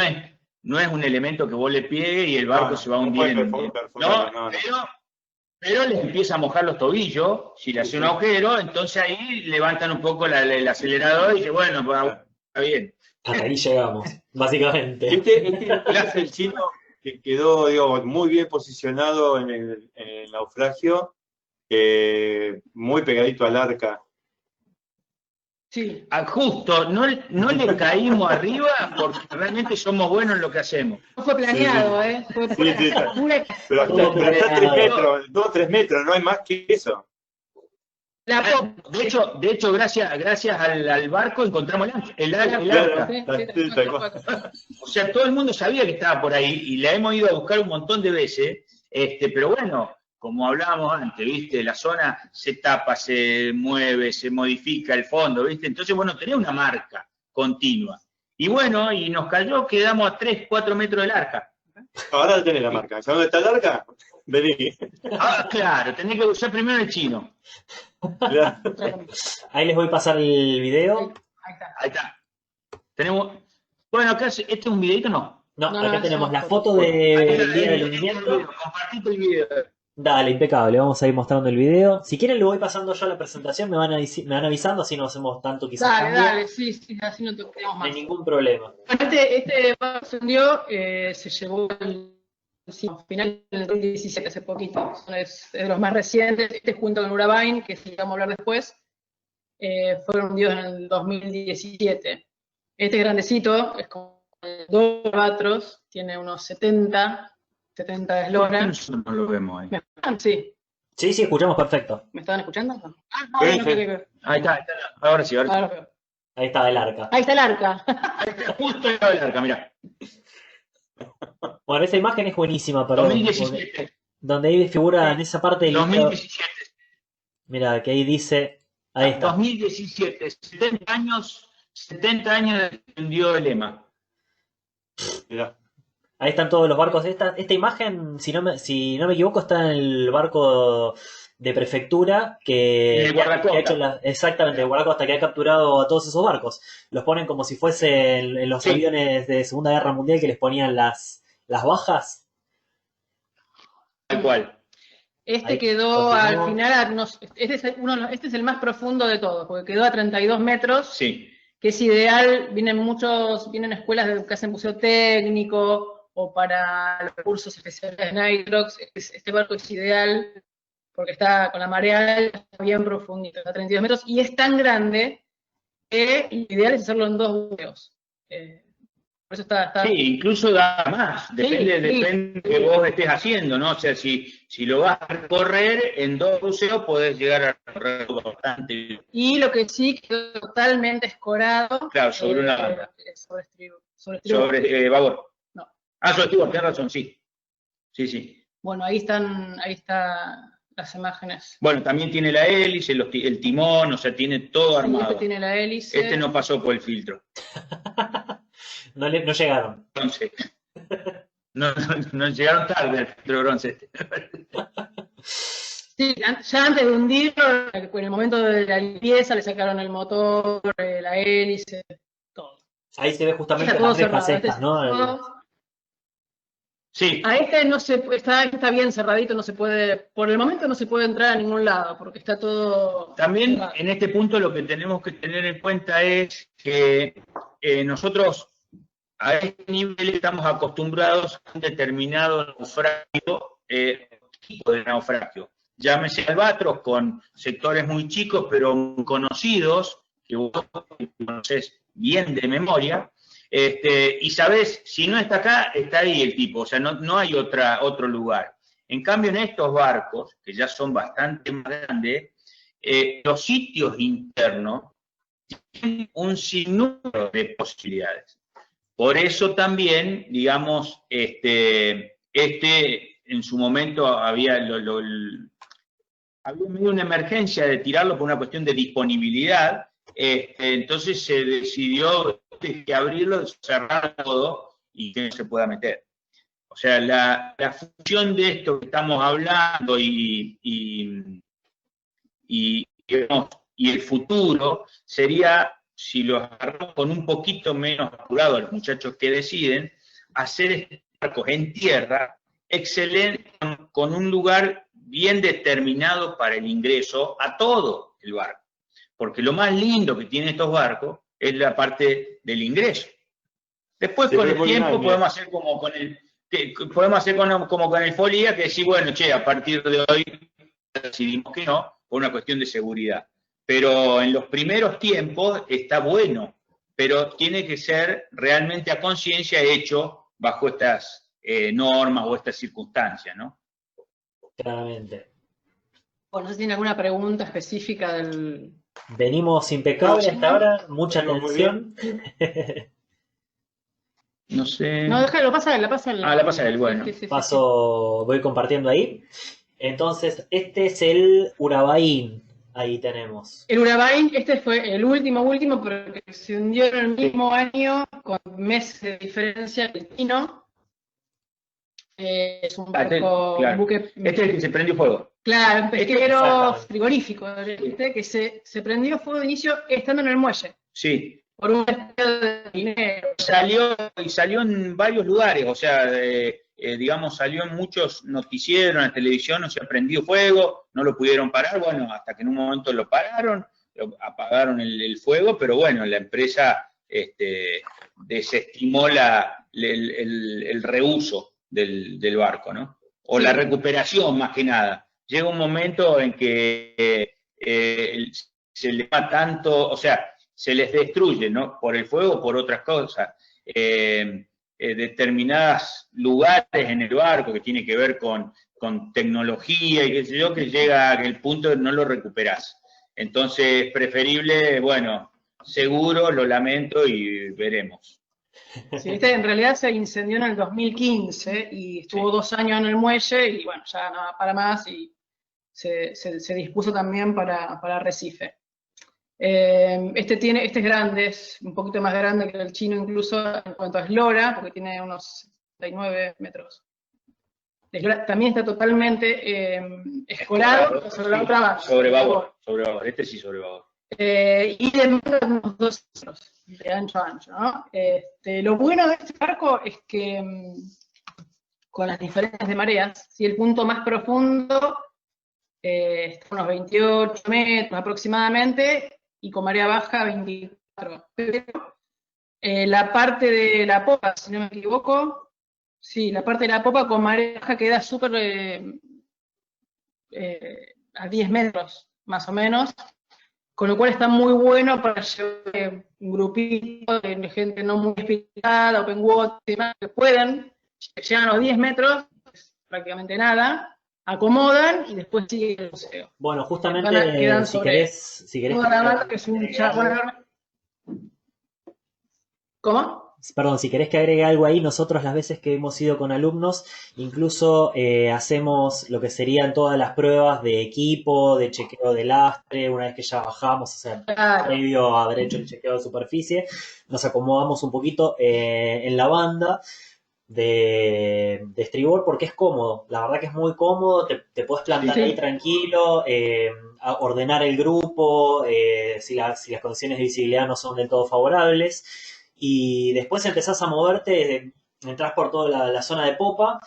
no es un elemento que vos le pliegues y el barco se va hundiendo. Pero les empieza a mojar los tobillos, si le hace un agujero, entonces ahí levantan un poco el acelerador y dice, bueno, pues, está bien. Hasta ahí llegamos, básicamente. Este es el chino que quedó, digamos, muy bien posicionado en el naufragio, muy pegadito al arca. Sí. Justo, no le caímos arriba porque realmente somos buenos en lo que hacemos. No fue planeado, sí. Pero hasta 3 metros, 2 o 3 metros, no hay más que eso. De hecho, gracias al barco encontramos el arca. O sea, todo el mundo sabía que estaba por ahí y la hemos ido a buscar un montón de veces, pero bueno, como hablábamos antes, ¿viste? La zona se tapa, se mueve, se modifica el fondo, ¿viste? Entonces, bueno, tenía una marca continua. Y bueno, y nos cayó, quedamos a 3, 4 metros del arca. Ahora tenés la marca. ¿Sabes dónde está el arca? Vení. Claro, tenés que usar primero el chino. Ahí les voy a pasar el video. Ahí está. Tenemos... Bueno, acá este es un videito, ¿no? No, acá tenemos la foto del día del hundimiento. Compartiste el video. Dale, impecable, vamos a ir mostrando el video. Si quieren lo voy pasando yo a la presentación, me van avisando, así no hacemos tanto quizás. Dale, sí, así no tenemos más. No hay ningún problema. Este barco se hundió, se llevó al final del 2017, hace poquito. Es de los más recientes, junto con Urabain, que si vamos a hablar después, fueron hundidos en el 2017. Este grandecito es como 2 metros, tiene unos 70 de eslora. Nosotros no lo vemos ahí. ¿Me escuchan? Sí. Sí, escuchamos perfecto. ¿Me estaban escuchando? Ahí está. Ahora sí. Ahí está el arca. Ahí está el arca. Ahí está, justo al lado del arca, mirá. Bueno, esa imagen es buenísima, perdón. 2017. Donde ahí figura en esa parte del libro. 2017. Mira, que ahí dice. Ahí está. 2017. 70 años defendió el lema. Mirá. Ahí están todos los barcos. Esta imagen, si no me equivoco, está en el barco de prefectura En el que ha guardacosta. hecho exactamente, el guardacosta que ha capturado a todos esos barcos. Los ponen como si fuesen en los Sí. aviones de Segunda Guerra Mundial que les ponían las bajas. Tal cual. Este Ahí quedó continúa. al final, este es el más profundo de todos, porque quedó a 32 metros, Sí. que es ideal. Vienen escuelas que hacen buceo técnico o para los cursos especiales de Nitrox. Este barco es ideal porque está con la marea alta, está bien profundito, está a 32 metros, y es tan grande que lo ideal es hacerlo en 2 buceos. Por eso está Sí, incluso da más, depende de lo que vos estés haciendo, ¿no? O sea, si lo vas a recorrer en 2 buceos, podés llegar a recorrer bastante. Y lo que sí quedó totalmente escorado. Claro, sobre una banda. Sobre estribo. Sobre babor. No. Sobre estribo, tenés razón, sí. Sí. Bueno, ahí están las imágenes. Bueno, también tiene la hélice, el timón, o sea, tiene todo armado. Este tiene la hélice. Este no pasó por el filtro. No llegaron. Bronce. No llegaron tarde al filtro de bronce este. Sí, ya antes de hundirlo, en el momento de la limpieza, le sacaron el motor, la hélice, todo. Ahí se ve justamente Está todo las rejas cerrado. estas, ¿no? Sí. A este no se está bien cerradito, no se puede, por el momento no se puede entrar a ningún lado, porque está todo También cerrado. en este punto lo que tenemos que tener en cuenta es que nosotros a este nivel estamos acostumbrados a un determinado naufragio, tipo de naufragio. Llámese albatros, con sectores muy chicos pero muy conocidos, que vos conocés bien de memoria, y sabés, si no está acá, está ahí el tipo, o sea, no hay otro lugar. En cambio, en estos barcos, que ya son bastante más grandes, los sitios internos tienen un sinnúmero de posibilidades. Por eso también, digamos, en su momento había medio una emergencia de tirarlo por una cuestión de disponibilidad, entonces se decidió que abrirlo, cerrar todo y que no se pueda meter. O sea, la función de esto que estamos hablando y el futuro sería, si los agarramos con un poquito menos apurado a los muchachos que deciden, hacer estos barcos en tierra excelente, con un lugar bien determinado para el ingreso a todo el barco. Porque lo más lindo que tienen estos barcos es la parte del ingreso. Después, con el tiempo, podemos hacer como con el Folía, que decir, bueno, che, a partir de hoy decidimos que no, por una cuestión de seguridad. Pero en los primeros tiempos está bueno, pero tiene que ser realmente a conciencia hecho bajo estas normas o estas circunstancias, ¿no? Claramente. Bueno, no sé si tiene alguna pregunta específica del... Venimos impecables hasta ahora, mucha Venimos atención. No sé. No, déjalo, la pasa la pasa él, bueno. Sí. Voy compartiendo ahí. Entonces, este es el Urabaín. Ahí tenemos. El Urabaín, este fue el último, pero que se hundió en el mismo año, con meses de diferencia que el Tino. Es un barco, claro. un buque... Este es el que se prendió fuego. Claro, un pesquero Exactamente. frigorífico, que se prendió fuego de inicio estando en el muelle. Sí. Por un despedo de dinero. Salió en varios lugares, o sea, digamos, salió en muchos noticieros, en la televisión, no se prendió fuego, no lo pudieron parar, bueno, hasta que en un momento lo pararon, apagaron el fuego, pero bueno, la empresa desestimó el reuso del barco, ¿no? O Sí. la recuperación, más que nada. Llega un momento en que se les va tanto, o sea, se les destruye, ¿no? Por el fuego o por otras cosas. Determinados lugares en el barco que tiene que ver con tecnología y qué sé yo, que llega a el punto de no lo recuperás. Entonces, preferible, bueno, seguro, lo lamento y veremos. Sí, este en realidad se incendió en el 2015 y estuvo 2 años en el muelle y bueno, ya no da para más y se dispuso también para arrecife. Este es grande, es un poquito más grande que el chino incluso en cuanto a eslora, porque tiene unos 69 metros. También está totalmente escorado sobre la otra banda. Sobre babor, este sí sobre babor. Y de unos 2 metros de ancho a ancho, ¿no? Lo bueno de este barco es que con las diferencias de mareas, si el punto más profundo está a unos 28 metros aproximadamente, y con marea baja 24. Pero la parte de la popa, si no me equivoco, sí, la parte de la popa con marea baja queda súper a 10 metros, más o menos, con lo cual está muy bueno para llevar un grupito de gente no muy explicada, open water y demás, que pueden, llegan a los 10 metros, es prácticamente nada, acomodan y después sigue el museo. Bueno, justamente, Quedan si sobre querés toda la banda, que es un chabón. ¿Cómo? perdón, si querés que agregue algo ahí, nosotros las veces que hemos ido con alumnos, incluso hacemos lo que serían todas las pruebas de equipo, de chequeo de lastre, una vez que ya bajamos, o sea, Claro. previo a haber hecho el chequeo de superficie, nos acomodamos un poquito en la banda de estribor porque es cómodo, la verdad que es muy cómodo, te puedes plantar Sí. ahí tranquilo, a ordenar el grupo, si las condiciones de visibilidad no son del todo favorables, y después empezás a moverte, entras por toda la zona de popa,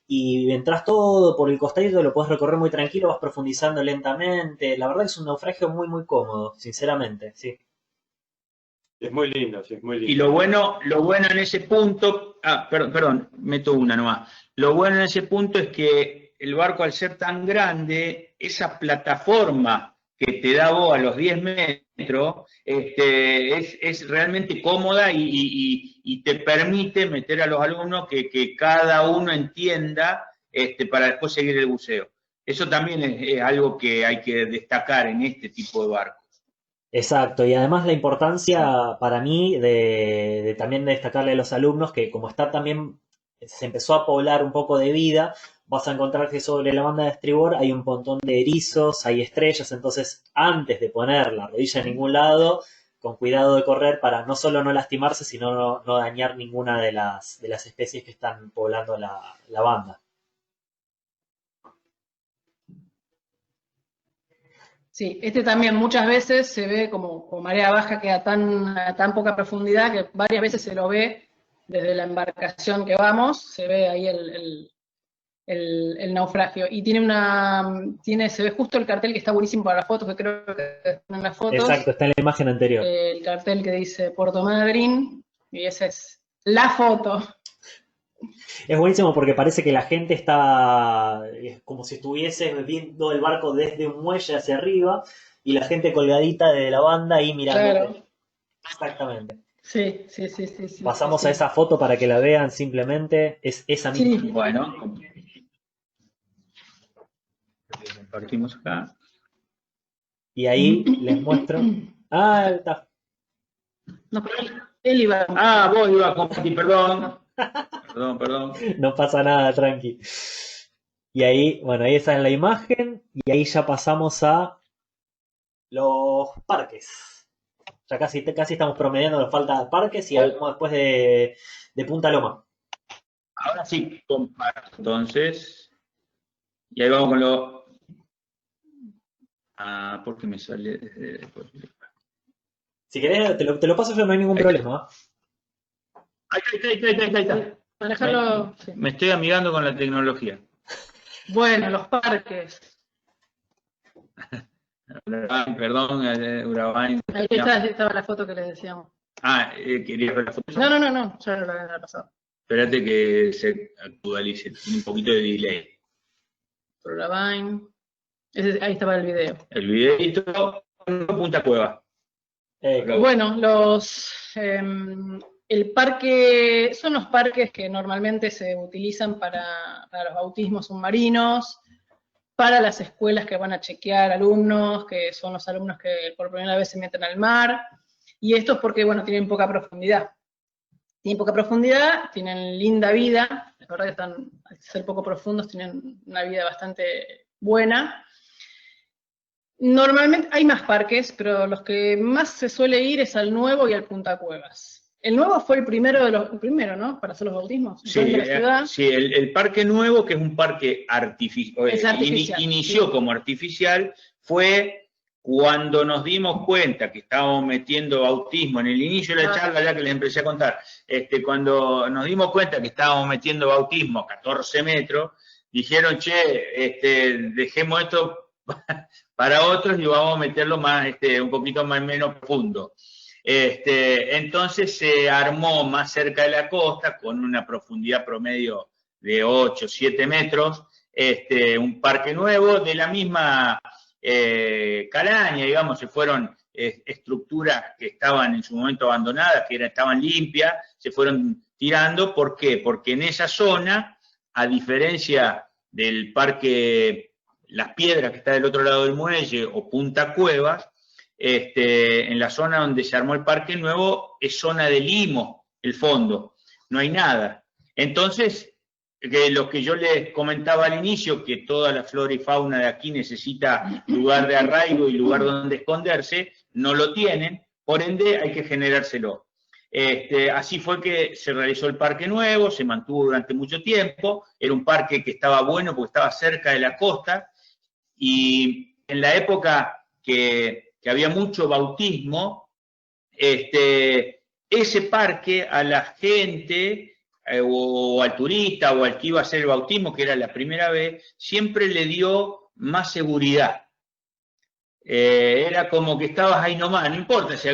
y entras todo por el costadito, lo podés recorrer muy tranquilo, vas profundizando lentamente, la verdad que es un naufragio muy muy cómodo, sinceramente, sí. Es muy lindo, sí, es muy lindo. Y lo bueno en ese punto, perdón, meto una nomás. Lo bueno en ese punto es que el barco, al ser tan grande, esa plataforma que te da vos a los 10 metros, es realmente cómoda y te permite meter a los alumnos que cada uno entienda para después seguir el buceo. Eso también es algo que hay que destacar en este tipo de barcos. Exacto, y además la importancia para mí de también destacarle a los alumnos que como está también, se empezó a poblar un poco de vida, vas a encontrar que sobre la banda de estribor hay un montón de erizos, hay estrellas, entonces antes de poner la rodilla en ningún lado, con cuidado de correr para no solo no lastimarse, sino no dañar ninguna de las especies que están poblando la banda. Sí, también muchas veces se ve como marea baja que a tan poca profundidad que varias veces se lo ve desde la embarcación que vamos, se ve ahí el naufragio. Y se ve justo el cartel que está buenísimo para las fotos, que creo que están en las fotos. Exacto, está en la imagen anterior. El cartel que dice Puerto Madryn, y esa es la foto. Es buenísimo porque parece que la gente está como si estuviese viendo el barco desde un muelle hacia arriba y la gente colgadita de la banda ahí mirando. Claro. Exactamente. Sí. Pasamos sí. a esa foto para que la vean simplemente. Es esa misma. Sí. Bueno, compartimos acá. Y ahí les muestro. Ah, está. No, pero él iba. Vos ibas a compartir, perdón. Perdón. No pasa nada, tranqui. Y ahí, bueno, ahí está en la imagen. Y ahí ya pasamos a los parques. Ya casi estamos promediando la falta de parques y hablamos después de Punta Loma. Ahora sí, comparto. Entonces, y ahí vamos con lo... ¿por qué me sale desde... Si querés, te lo paso yo, no hay ningún problema. Ahí está. Manejarlo. Sí. Me estoy amigando con la tecnología. Bueno, los parques. Perdón, Urabáin. Ahí estaba la foto que les decíamos. ¿Querías ver la foto? No, ya lo había pasado. Espérate que se actualice, tiene un poquito de delay. Programain. Ahí estaba el video. El videito, Punta Cueva. Bueno, el parque, son los parques que normalmente se utilizan para los bautismos submarinos, para las escuelas que van a chequear alumnos, que son los alumnos que por primera vez se meten al mar, y esto es porque, bueno, tienen poca profundidad. tienen poca profundidad, tienen linda vida, la verdad que están, al ser poco profundos, tienen una vida bastante buena. Normalmente hay más parques, pero los que más se suele ir es al Nuevo y al Punta Cuevas. El Nuevo fue el primero, ¿no? Para hacer los bautismos. Sí, De la ciudad. sí, el Parque Nuevo, que es un parque artificial, Es artificial, inició sí. como artificial, fue cuando nos dimos cuenta que estábamos metiendo bautismo, en el inicio de la charla ya que les empecé a contar, cuando nos dimos cuenta que estábamos metiendo bautismo a 14 metros, dijeron, che, dejemos esto para otros y vamos a meterlo más, un poquito más menos profundo. Entonces se armó más cerca de la costa, con una profundidad promedio de 8, 7 metros, un parque nuevo de la misma calaña, digamos, se fueron estructuras que estaban en su momento abandonadas, que estaban limpias, se fueron tirando. ¿Por qué? Porque en esa zona, a diferencia del parque Las Piedras, que está del otro lado del muelle, o Punta Cuevas, en la zona donde se armó el Parque Nuevo es zona de limo, el fondo, no hay nada. Entonces, lo que yo les comentaba al inicio, que toda la flora y fauna de aquí necesita lugar de arraigo y lugar donde esconderse, no lo tienen, por ende hay que generárselo. Así fue que se realizó el Parque Nuevo, se mantuvo durante mucho tiempo, era un parque que estaba bueno porque estaba cerca de la costa, y en la época que había mucho bautismo, ese parque a la gente, o al turista, o al que iba a hacer el bautismo, que era la primera vez, siempre le dio más seguridad. Era como que estabas ahí nomás, no importa si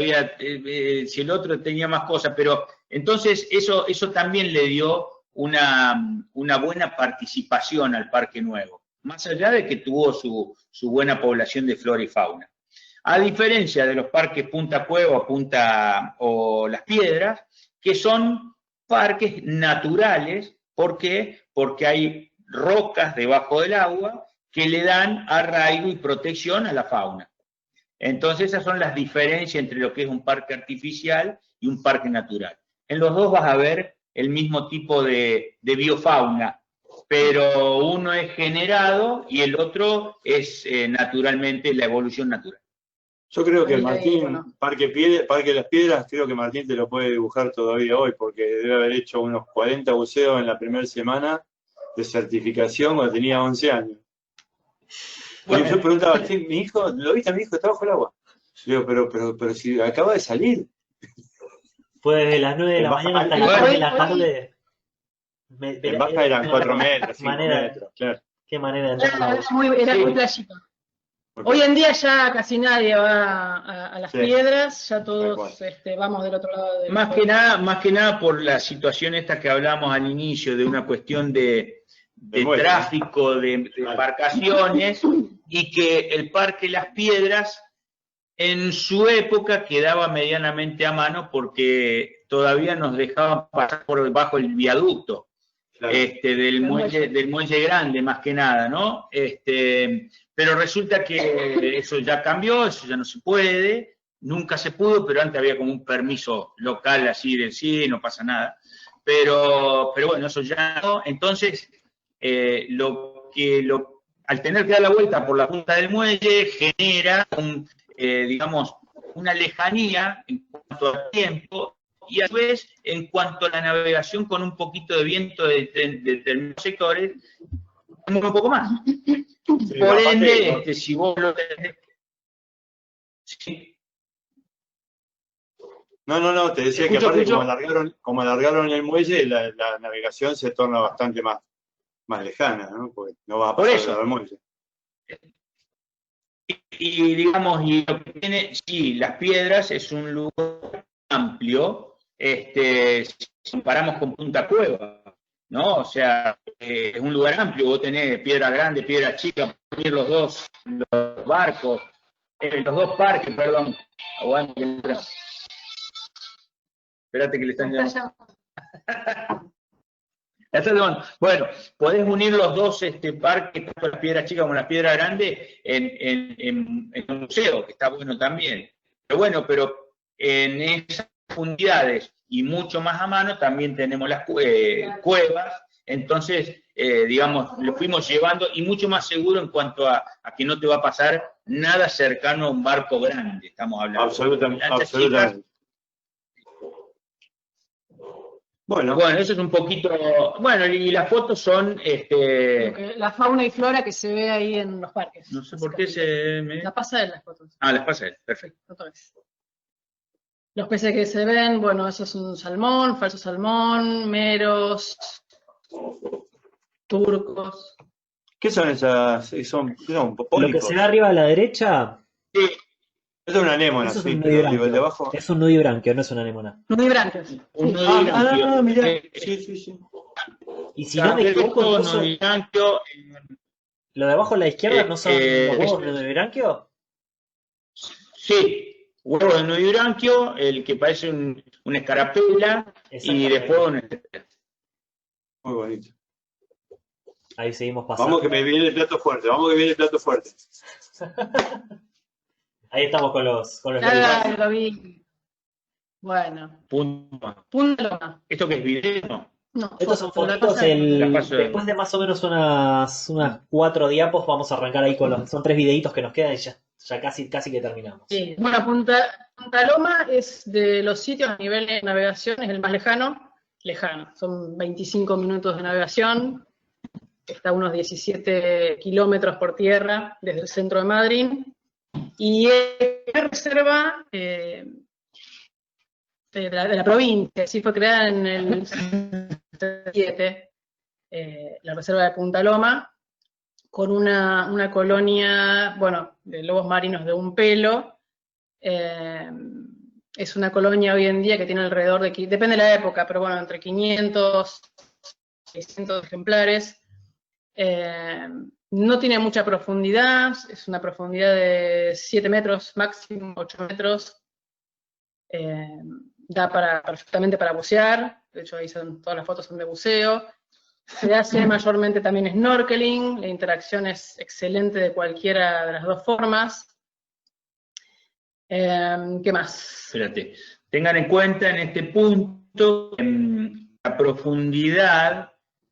si el otro tenía más cosas, pero entonces eso también le dio una buena participación al Parque Nuevo, más allá de que tuvo su buena población de flora y fauna. A diferencia de los parques Punta Cueva o Las Piedras, que son parques naturales. ¿Por qué? Porque hay rocas debajo del agua que le dan arraigo y protección a la fauna. Entonces esas son las diferencias entre lo que es un parque artificial y un parque natural. En los dos vas a ver el mismo tipo de biofauna, pero uno es generado y el otro es naturalmente la evolución natural. Yo creo que Ahí, Martín, bueno. Parque de las Piedras, creo que Martín te lo puede dibujar todavía hoy, porque debe haber hecho unos 40 buceos en la primera semana de certificación cuando tenía 11 años. Bueno, yo preguntaba a Martín, mi hijo, ¿lo viste a mi hijo? Está bajo el agua. Yo digo, pero si acaba de salir. Fue desde las 9 de la mañana hasta las 3 de la tarde. En baja eran 4 metros, 5 metros, claro. Qué manera de entrar a la Era muy playito. Hoy en día ya casi nadie va a las piedras, ya todos vamos del otro lado del más que nada por la situación esta que hablamos al inicio, de una cuestión de tráfico de embarcaciones, y que el Parque Las Piedras en su época quedaba medianamente a mano porque todavía nos dejaban pasar por debajo del viaducto. Claro. Del muelle grande, más que nada, ¿no? Pero resulta que eso ya cambió, eso ya no se puede, nunca se pudo, pero antes había como un permiso local así de sí, no pasa nada. Pero bueno, eso ya no. Entonces, al tener que dar la vuelta por la punta del muelle, genera digamos, una lejanía en cuanto al tiempo, y a su vez, en cuanto a la navegación con un poquito de viento de determinados sectores, un poco más. Sí, por ende, si vos lo tenés... ¿Sí? No, te decía que aparte como alargaron el muelle, la navegación se torna bastante más lejana, ¿no? Porque no vas a pasar al muelle. Y digamos, y lo que tiene, sí, Las Piedras es un lugar amplio, si comparamos con Punta Cueva, ¿no? O sea, es un lugar amplio, vos tenés piedra grande, piedra chica, poner los dos barcos, los dos parques, perdón. Aguante. Espérate que le están llamando. Bueno, podés unir los dos parques, tanto la piedra chica como la piedra grande, en un museo, que está bueno también. Pero bueno, en esas profundidades y mucho más a mano también tenemos las cuevas. Entonces, digamos, lo fuimos llevando y mucho más seguro en cuanto a que no te va a pasar nada cercano a un barco grande, estamos hablando. Absolutamente. Lanchas Absolutamente. chicas. Bueno, Bueno, eso es un poquito. Bueno, y las fotos son. La fauna y flora que se ve ahí en los parques. No sé por qué se me. La pasa de las fotos. Ah, las pasa él, perfecto. Otra vez. Los peces que se ven, bueno, eso es un salmón, falso salmón, meros, turcos. ¿qué son esas? Son Lo que pólipos. se ve arriba a la derecha, Sí, Es una anémona, eso es sí, un pero digo, el de nudibranquio. abajo. Es un nudibranquio, no es una anémona. Nudibranquios. un nudibranquio. Mirá. Sí, sí, sí. Y si no me El equivoco, huevo entonces, nudibranquio, lo de abajo a la izquierda no son los huevos es- de nudibranquio. sí, huevo de nudibranquio, el que parece una escarapela, y Exactamente. después Muy bonito. Ahí seguimos pasando. Vamos que me viene el plato fuerte, vamos que viene el plato fuerte. Ahí estamos con los Ah, lo vi. Bueno, punto. Punta Loma. ¿Esto qué es video? No, Estos son fotos, la fotitos, cosa es- La paso de- después de más o menos unas 4 diapos, vamos a arrancar ahí con son 3 videitos que nos quedan y ya casi que terminamos. Sí. Bueno, Punta Loma es de los sitios a nivel de navegación, es el más lejano. Son 25 minutos de navegación. Está a unos 17 kilómetros por tierra desde el centro de Madrid. Y es una reserva de la provincia, sí fue creada en el 7, la reserva de Punta Loma, con una colonia, bueno, de lobos marinos de un pelo. Es una colonia hoy en día que tiene alrededor de, depende de la época, pero bueno, entre 500 y 600 ejemplares. No tiene mucha profundidad, es una profundidad de 7 metros, máximo 8 metros. Da perfectamente para bucear, de hecho ahí todas las fotos son de buceo. Se hace mayormente también snorkeling, la interacción es excelente de cualquiera de las dos formas. ¿Qué más? Espérate. Tengan en cuenta en este punto la profundidad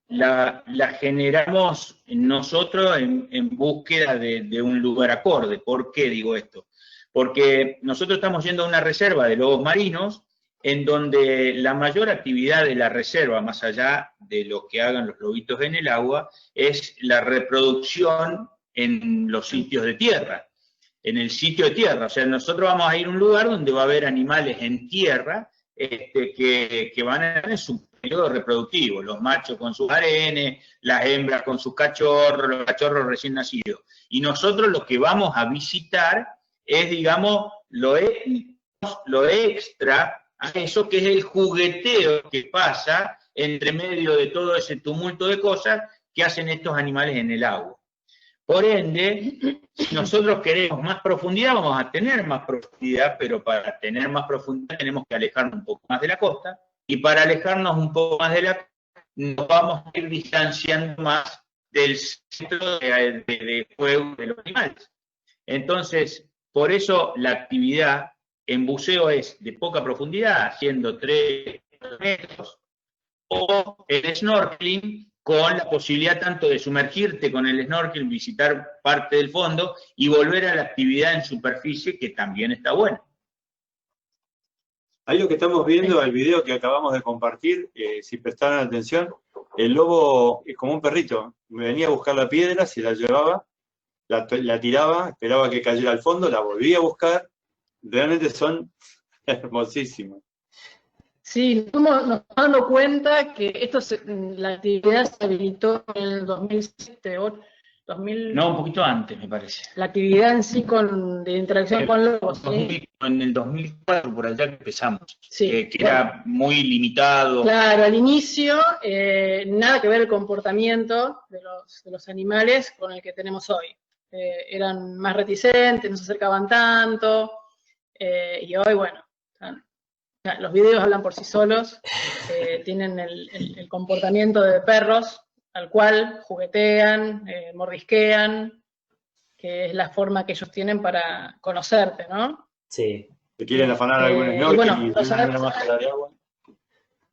la generamos nosotros en búsqueda de un lugar acorde. ¿Por qué digo esto? Porque nosotros estamos yendo a una reserva de lobos marinos en donde la mayor actividad de la reserva, más allá de lo que hagan los lobitos en el agua, es la reproducción en los sitios de tierra, en el sitio de tierra. O sea, nosotros vamos a ir a un lugar donde va a haber animales en tierra que van a estar en su periodo reproductivo, los machos con sus harenes, las hembras con sus cachorros, los cachorros recién nacidos. Y nosotros lo que vamos a visitar es, digamos, lo extra a eso, que es el jugueteo que pasa entre medio de todo ese tumulto de cosas que hacen estos animales en el agua. Por ende, si nosotros queremos más profundidad, vamos a tener más profundidad, pero para tener más profundidad tenemos que alejarnos un poco más de la costa, y para alejarnos un poco más de la costa, nos vamos a ir distanciando más del centro de juego de los animales. Entonces, por eso la actividad en buceo es de poca profundidad, haciendo 3 metros, o el snorkeling, con la posibilidad tanto de sumergirte con el snorkel, visitar parte del fondo y volver a la actividad en superficie, que también está buena. Ahí lo que estamos viendo, el video que acabamos de compartir, si prestaron atención, el lobo es como un perrito. Me venía a buscar la piedra, se la llevaba, la tiraba, esperaba que cayera al fondo, la volvía a buscar. Realmente son hermosísimos. Sí, nos estamos dando cuenta que la actividad se habilitó en el 2007, 2000, No, un poquito antes, me parece. la actividad en sí de interacción con lobos, ¿sí? En el 2004, por allá que empezamos, Sí. que era muy limitado. Claro, al inicio, nada que ver el comportamiento de los animales con el que tenemos hoy. Eran más reticentes, no se acercaban tanto, y hoy, bueno, los videos hablan por sí solos, tienen el comportamiento de perros, al cual juguetean, mordisquean, que es la forma que ellos tienen para conocerte, ¿no? Sí. Se quieren afanar algún y snorkel bueno, y tienen una máscara de agua.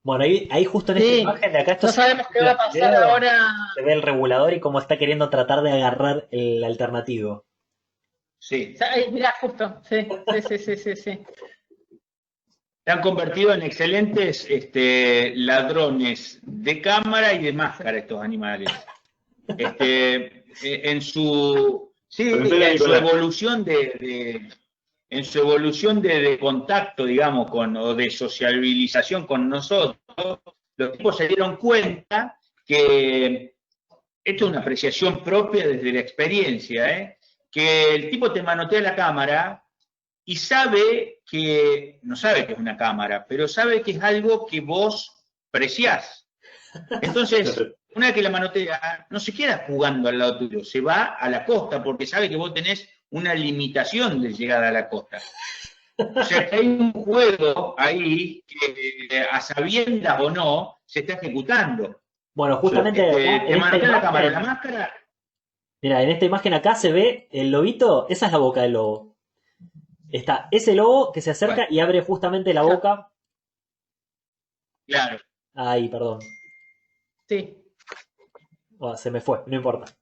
Bueno, ahí justo en esta Sí, imagen de acá, esto no sabemos qué va a pasar ahora. se ve el regulador y cómo está queriendo tratar de agarrar el alternativo. Sí. Mirá, justo, sí, sí, sí, sí, sí, sí. Se han convertido en excelentes ladrones de cámara y de máscara estos animales. En su, sí, Preguntale a en su Nicolás. evolución en su evolución de contacto, digamos, o de sociabilización con nosotros, los tipos se dieron cuenta que esto es una apreciación propia desde la experiencia, que el tipo te manotea la cámara y sabe que, no sabe que es una cámara, pero sabe que es algo que vos preciás. Entonces, una vez que la manotea, no se queda jugando al lado tuyo, se va a la costa porque sabe que vos tenés una limitación de llegada a la costa. O sea que hay un juego ahí que a sabiendas o no se está ejecutando. Bueno, justamente acá, Te en esta manotea la cámara, la imagen, máscara. mira, en esta imagen acá se ve el lobito, esa es la boca del lobo. Está ese lobo que se acerca Bueno, y abre justamente la boca. claro. Ay, perdón. Sí. Oh, se me fue, no importa.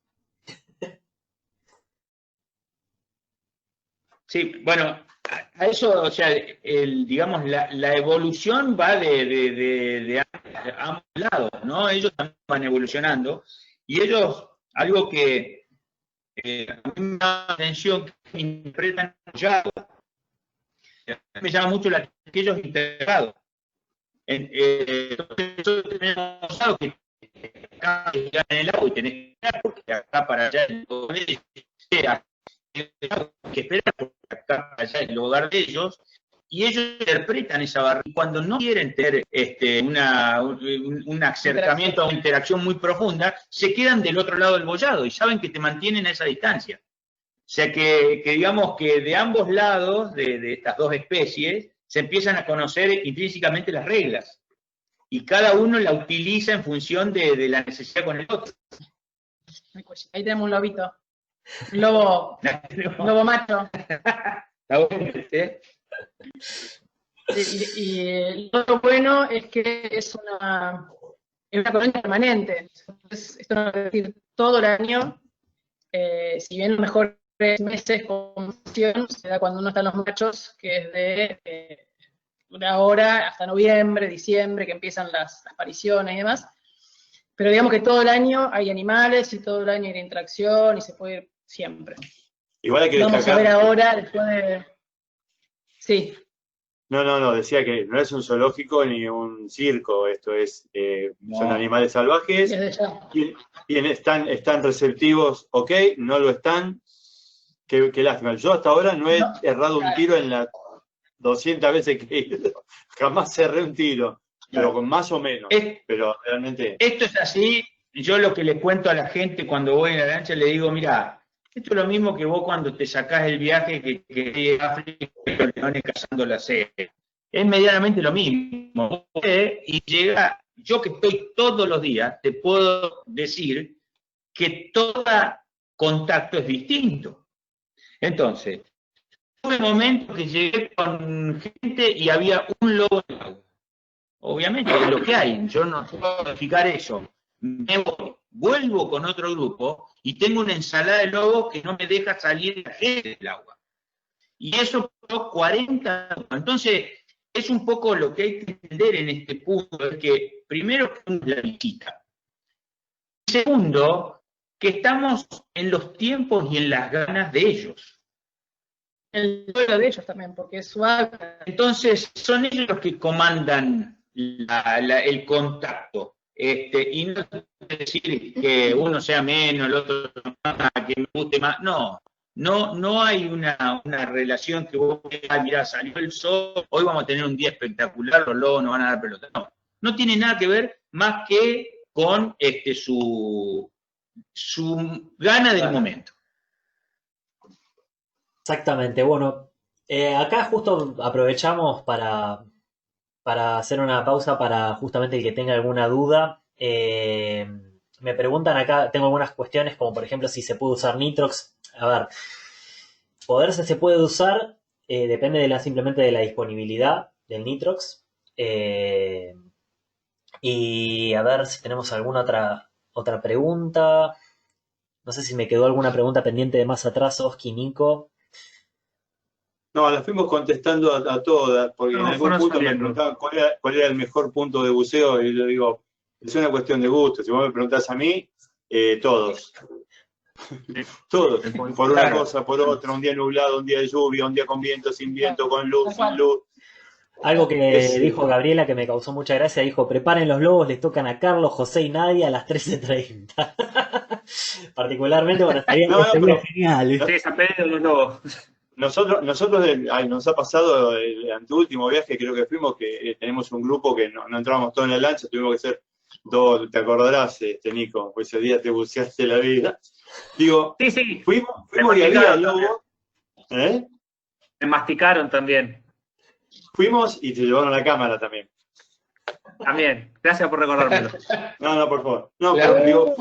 Sí, bueno, a eso, o sea, digamos, la evolución va de ambos lados, ¿no? Ellos también van evolucionando y ellos, algo que a mí me llama la atención, que interpretan ya, me llama mucho la atención que ellos integrados. Entonces, nosotros tenemos algo que acá en el agua y tenés que esperar porque acá para allá que esperar porque acá para allá es el hogar de ellos, y ellos interpretan esa barrera. Y cuando no quieren tener un acercamiento a una interacción muy profunda, se quedan del otro lado del bollado y saben que te mantienen a esa distancia. O sea que digamos que de ambos lados de estas dos especies se empiezan a conocer intrínsecamente las reglas y cada uno la utiliza en función de la necesidad con el otro. Ahí tenemos un lobito. Un lobo macho. Está bueno, Y lo bueno es que es una colonia permanente. Entonces, esto no quiere decir todo el año. Si bien los mejores meses con función se da cuando uno está en los machos, que es de una hora hasta noviembre, diciembre, que empiezan las apariciones y demás. Pero digamos que todo el año hay animales y todo el año hay interacción y se puede ir siempre. Igual hay que Vamos a ver ahora, después de... Sí. No, decía que no es un zoológico ni un circo, esto es, son animales salvajes y están receptivos, ok, no lo están, qué lástima. Yo hasta ahora no he errado un tiro en las 200 veces que he ido, jamás cerré un tiro, pero con más o menos, pero realmente... Esto es así, yo lo que le cuento a la gente cuando voy en la lancha, le digo, mira, esto es lo mismo que vos cuando te sacás el viaje que África y los leones cazando la sede. Es medianamente lo mismo. Y llega, yo que estoy todos los días, te puedo decir que todo contacto es distinto. Entonces, hubo un momento que llegué con gente y había un lobo en el agua. Obviamente, es lo que hay. Yo no puedo modificar eso. Me voy, vuelvo con otro grupo y tengo una ensalada de lobos que no me deja salir del agua. Y eso por 40 años. Entonces, es un poco lo que hay que entender en este punto, es que primero la visita. Segundo, que estamos en los tiempos y en las ganas de ellos. El duelo de ellos también, porque es suave. Entonces, son ellos los que comandan el contacto. Y no decir que uno sea menos, el otro más, que me guste más. No hay una relación que vos digas, mirá, salió el sol, hoy vamos a tener un día espectacular, los lobos nos van a dar pelota. No tiene nada que ver más que con su gana del momento. Exactamente, bueno, acá justo aprovechamos para hacer una pausa para justamente el que tenga alguna duda. Me preguntan acá, tengo algunas cuestiones como por ejemplo si se puede usar Nitrox. A ver, poderse se puede usar, depende simplemente de la disponibilidad del Nitrox. Y a ver si tenemos alguna otra pregunta. No sé si me quedó alguna pregunta pendiente de más atrás, Oski, Nico. No, las fuimos contestando a todas, porque en No, algún fueron punto me saliendo. preguntaban cuál era el mejor punto de buceo, y yo digo, es una cuestión de gusto. Si vos me preguntás a mí, todos. Todos, por una Claro. cosa, por otra, un día nublado, un día de lluvia, un día con viento, sin viento, con luz, sin luz. Algo ¿Qué que sé dijo yo? Gabriela que me causó mucha gracia, dijo, preparen los lobos, les tocan a Carlos, José y Nadia a las 13:30. Particularmente, bueno, estaría, No, estaría pero genial. Sí, San Pedro los Lobos. nosotros nos ha pasado el anteúltimo viaje, creo que fuimos, que tenemos un grupo que no entramos todos en la lancha, tuvimos que ser dos, te acordarás, Nico, pues ese día te buceaste la vida. Digo, Sí, sí. fuimos y había lobos, ¿eh? Me masticaron también. Fuimos y te llevaron la cámara también. También. Gracias por recordármelo. No, por favor. No, pero digo,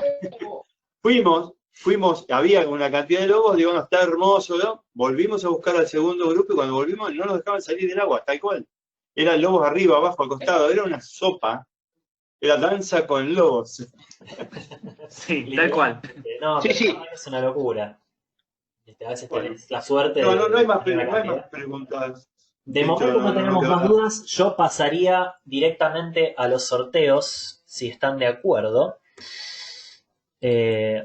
fuimos, había una cantidad de lobos, digo, no, está hermoso, ¿no? Volvimos a buscar al segundo grupo y cuando volvimos no nos dejaban salir del agua, tal cual. Eran lobos arriba, abajo, al costado, era una sopa, era danza con lobos. Sí, tal cual. No, Sí, pero sí. la verdad que es una locura. A veces Bueno, tenés la suerte no hay de más, tener una no hay más cantidad. preguntas. De De hecho, momento no no tenemos quedó más nada. dudas. Yo pasaría directamente a los sorteos, si están de acuerdo.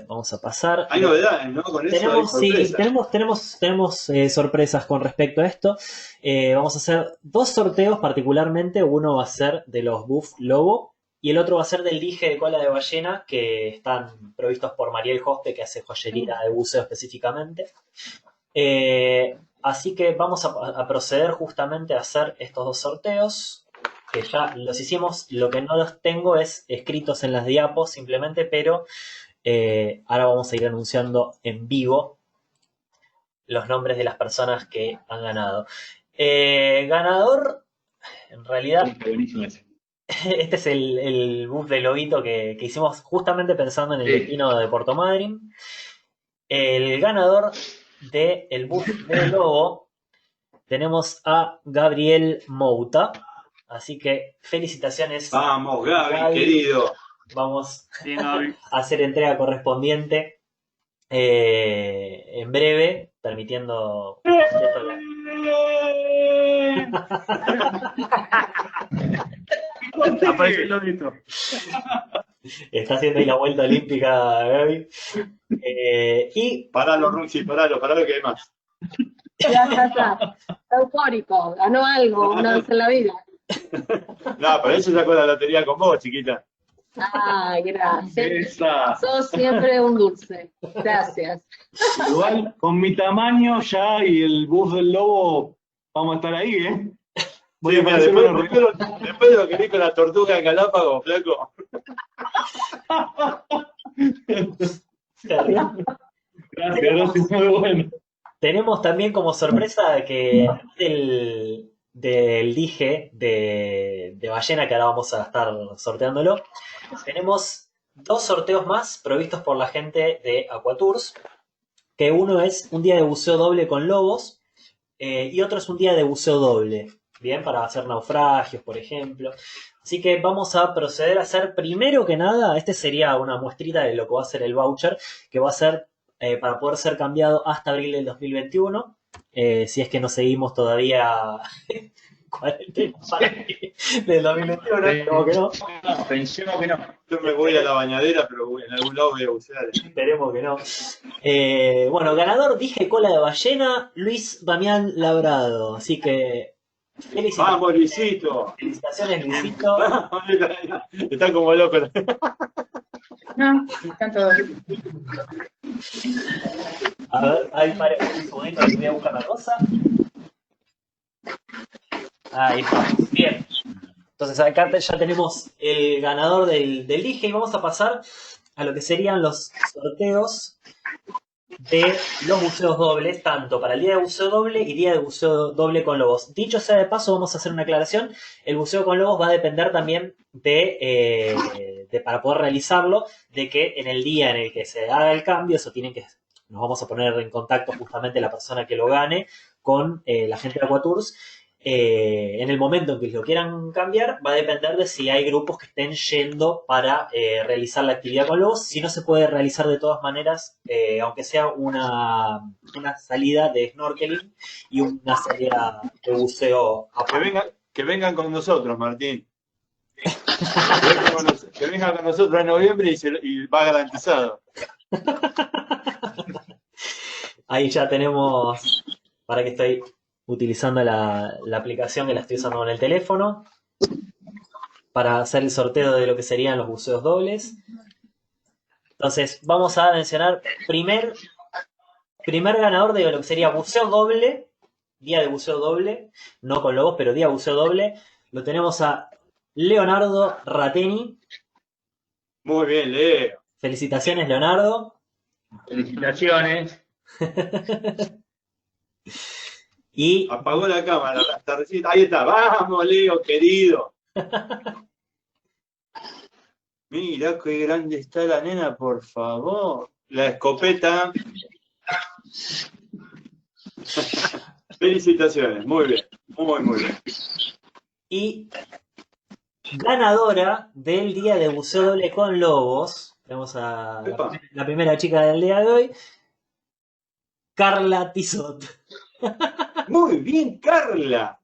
Vamos a pasar. Hay novedades, ¿no? Con eso hay Sí, sorpresas. tenemos sorpresas con respecto a esto. Vamos a hacer dos sorteos particularmente. Uno va a ser de los Buff Lobo y el otro va a ser del dije de cola de ballena que están provistos por Mariel Hospe, que hace joyería de buceo específicamente. Así que vamos a proceder justamente a hacer estos dos sorteos, que ya los hicimos. Lo que no los tengo es escritos en las diapos simplemente, pero ahora vamos a ir anunciando en vivo los nombres de las personas que han ganado. Ganador, en realidad, Buenísimo ese. este es el buff de Lobito que hicimos justamente pensando en el Sí. destino de Puerto Madryn. El ganador del buff de Lobo tenemos a Gabriel Mouta. Así que felicitaciones. Vamos, Gaby, Gaby. querido. Vamos Sí, Gaby. a hacer entrega correspondiente en breve, permitiendo Apareció el lobito. está haciendo ahí la vuelta olímpica Gaby. Y Paralo, Runzi, paralo que hay más. Ya. Está eufórico, ganó algo una vez en la vida. No, pero eso sacó la lotería con vos, chiquita. Ay, gracias. Esa. Sos siempre un dulce. Gracias. Igual, con mi tamaño ya y el bus del lobo, vamos a estar ahí, ¿eh? Voy Sí, a mira, parecer después, una después de lo que dijo la tortuga en Galápagos, flaco. Gracias, muy bueno. tenemos también como sorpresa que del dije de ballena, que ahora vamos a estar sorteándolo, tenemos dos sorteos más provistos por la gente de Aquatours, que uno es un día de buceo doble con lobos y otro es un día de buceo doble, bien, para hacer naufragios, por ejemplo. Así que vamos a proceder a hacer, primero que nada, este sería una muestrita de lo que va a ser el voucher, que va a ser para poder ser cambiado hasta abril del 2021, si es que no seguimos todavía cuarentena del 2021, esperemos que no. Pensemos que no. Yo me voy a la bañadera, pero en algún lado voy a bucear. Esperemos que no. Bueno, ganador, dije cola de ballena, Luis Damián Labrado. Así que felicitaciones, Vamos, Luisito. Luisito. Está como loco. No, están todos. A ver, ahí para un segundito que voy a buscar la cosa. Ahí está. Bien. Entonces acá ya tenemos el ganador del dije y vamos a pasar a lo que serían los sorteos de los buceos dobles, tanto para el día de buceo doble y día de buceo doble con lobos. Dicho sea de paso, vamos a hacer una aclaración. El buceo con lobos va a depender también para poder realizarlo, de que en el día en el que se haga el cambio, nos vamos a poner en contacto justamente la persona que lo gane con la gente de Aquatours. En el momento en que lo quieran cambiar, va a depender de si hay grupos que estén yendo para realizar la actividad con lobos. Si no, se puede realizar de todas maneras, aunque sea una salida de snorkeling y una salida de buceo a Que vengan con nosotros, Martín. Que vengan con nosotros en noviembre y va garantizado. Ahí ya tenemos, para que estoy utilizando la aplicación que la estoy usando con el teléfono, para hacer el sorteo de lo que serían los buceos dobles. Entonces, vamos a mencionar primer ganador de lo que sería buceo doble, día de buceo doble, no con lobos, pero día de buceo doble. Lo tenemos a Leonardo Rateni. Muy bien, Leo. Felicitaciones, Leonardo. Felicitaciones. Y Apagó la cámara, la tardecita. Ahí está, vamos, Leo, querido. Mira qué grande está la nena, por favor. La escopeta. Felicitaciones, muy bien, muy bien. Y ganadora del día de buceo doble con lobos, tenemos a la primera chica del día de hoy, Carla Tizot. Muy bien, Carla.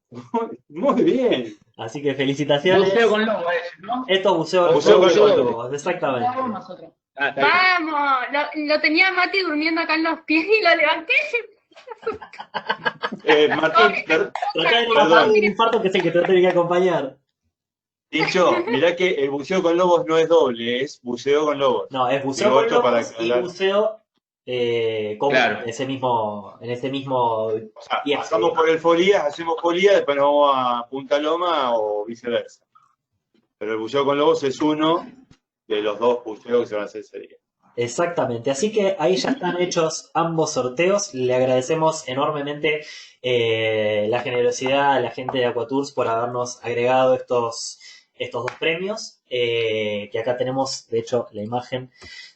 Muy bien. Así que felicitaciones. Buceo con lobo ese, ¿no? Esto es buceo Buceo con con lobos, exactamente. Nosotros. Ah, está bien. Vamos, lo tenía Mati durmiendo acá en los pies y lo levanté. Martín, Tratá de no matar un infarto que es el que te va a tener que acompañar. dicho, mirá que el buceo con lobos no es doble, es buceo con lobos. No, es buceo Digo con esto para lobos y aclarar. buceo con Claro. en ese mismo O sea, viaje. pasamos por el Folías, hacemos Folías, después nos vamos a Punta Loma o viceversa. Pero el buceo con lobos es uno de los dos buceos que se van a hacer ese día. Exactamente, así que ahí ya están hechos ambos sorteos. Le agradecemos enormemente la generosidad a la gente de Aquatours por habernos agregado estos dos premios. Que acá tenemos, de hecho, la imagen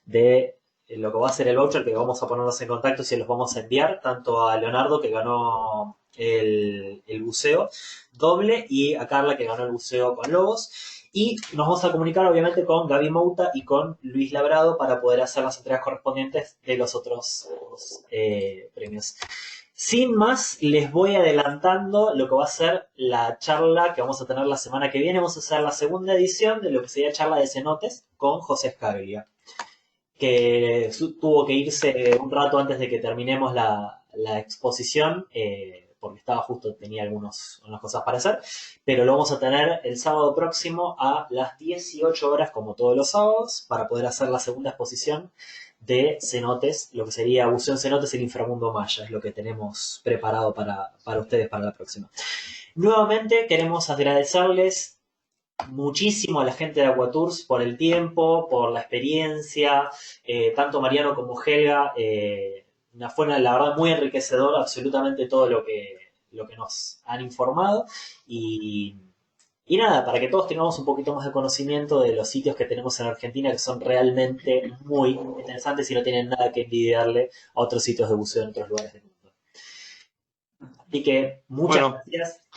de lo que va a ser el voucher, que vamos a ponernos en contacto y se los vamos a enviar, tanto a Leonardo, que ganó el buceo doble, y a Carla, que ganó el buceo con lobos. Y nos vamos a comunicar obviamente con Gaby Mouta y con Luis Labrado para poder hacer las entregas correspondientes de los otros premios. Sin más, les voy adelantando lo que va a ser la charla que vamos a tener la semana que viene. Vamos a hacer la segunda edición de lo que sería charla de cenotes con José Scaglia, que tuvo que irse un rato antes de que terminemos la exposición, porque tenía algunas cosas para hacer, pero lo vamos a tener el sábado próximo a las 18 horas, como todos los sábados, para poder hacer la segunda exposición de cenotes, lo que sería buceo en cenotes, el inframundo maya, es lo que tenemos preparado para ustedes para la próxima. Nuevamente queremos agradecerles muchísimo a la gente de Aquatours por el tiempo, por la experiencia, tanto Mariano como Helga. Fue la verdad muy enriquecedor absolutamente todo lo que nos han informado y nada, para que todos tengamos un poquito más de conocimiento de los sitios que tenemos en Argentina, que son realmente muy interesantes y no tienen nada que envidiarle a otros sitios de buceo en otros lugares del mundo. Así que muchas gracias,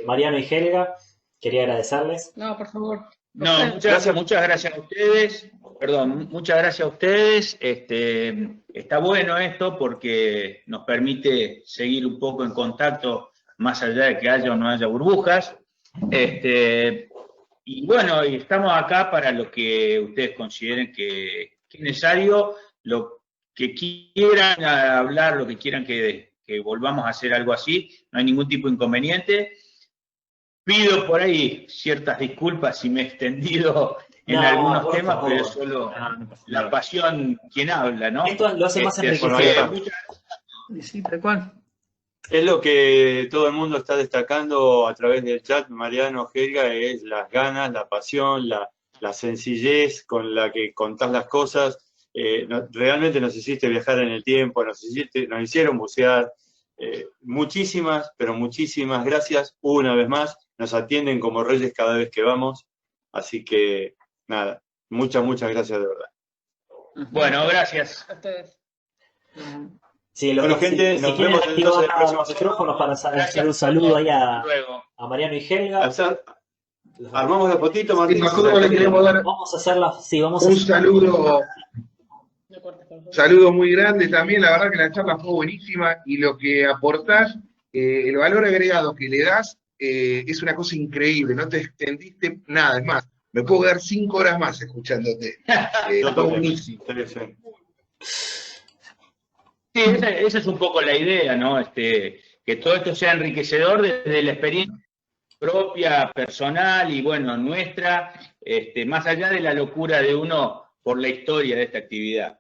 Mariano y Helga. Quería agradecerles. No, por favor. No, muchas gracias a ustedes. Perdón, muchas gracias a ustedes. Está bueno esto porque nos permite seguir un poco en contacto más allá de que haya o no haya burbujas. Y bueno, y estamos acá para lo que ustedes consideren que es necesario, lo que quieran hablar, lo que quieran que volvamos a hacer algo así, no hay ningún tipo de inconveniente. Pido por ahí ciertas disculpas si me he extendido en algunos temas, pero es solo la pasión quien habla, ¿no? Esto lo hace más enriquecedor. Sí, tal cual. Es lo que todo el mundo está destacando a través del chat, Mariano, Helga, es las ganas, la pasión, la sencillez con la que contás las cosas. Realmente nos hiciste viajar en el tiempo, nos hicieron bucear. Muchísimas, pero muchísimas gracias una vez más. Nos atienden como reyes cada vez que vamos. Así que, nada, muchas gracias de verdad. Bueno, gracias. A ustedes. Sí, lo Bueno, que, gente, si nos quieren vemos entonces el activar próximo los micrófonos para hacer Gracias un saludo ahí Hasta luego. a Mariano y Helga. Armamos la fotito, Y Martín. nosotros le queremos dar Vamos a hacerla, sí, vamos a un hacer. saludo muy grande también. La verdad que la charla fue buenísima y lo que aportás, el valor agregado que le das, es una cosa increíble. No te extendiste nada. Es más, me puedo quedar 5 horas más escuchándote. Fue buenísimo. Sí, esa es un poco la idea, ¿no? Que todo esto sea enriquecedor desde la experiencia propia, personal y, bueno, nuestra, más allá de la locura de uno por la historia de esta actividad.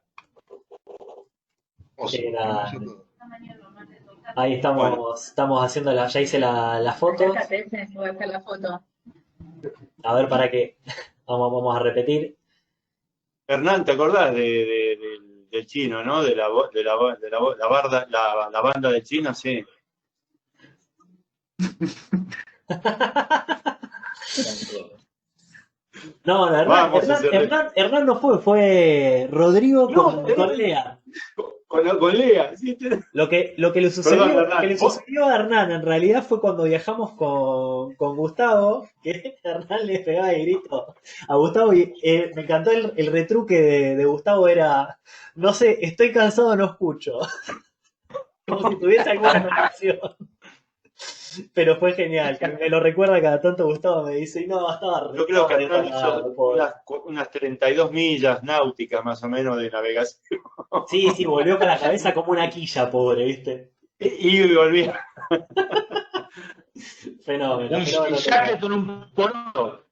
Ahí estamos haciendo ya hice la foto. Voy a hacer la foto. A ver, para qué. Vamos a repetir. Hernán, ¿te acordás del chino, no? La banda del chino, sí. No, Hernán no fue Rodrigo con Lea. Con Lea, sí. Lo que le sucedió a Hernán en realidad fue cuando viajamos con Gustavo, que Hernán le pegaba de grito a Gustavo y me encantó el retruque de Gustavo era, no sé, estoy cansado, no escucho. Como si tuviese alguna conexión. Pero fue genial, que me lo recuerda cada tanto Gustavo, me dice, no, estaba Yo creo que Hernán hizo unas 32 millas náuticas más o menos de navegación. Sí, volvió con la cabeza como una quilla, pobre, ¿viste? Y volvía. Fenómeno. Un Shackleton, un poroto.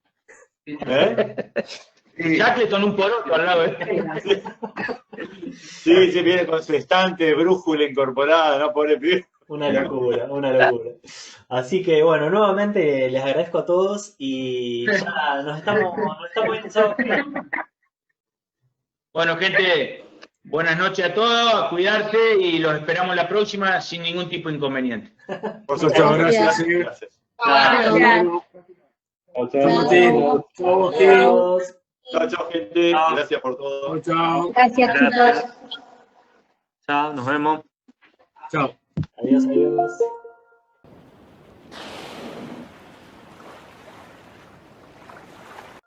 Shackleton, un poroto al lado de Sí, viene con su estante de brújula incorporada, ¿no? Pobre pibe. Una locura. Así que bueno, nuevamente les agradezco a todos y ya nos estamos viendo. Bueno, gente, buenas noches a todos, a cuidarse y los esperamos la próxima sin ningún tipo de inconveniente. Por supuesto, gracias. Chao, gente. Gracias por todo. Chao. Gracias, chicos. Chao, nos vemos. Adiós.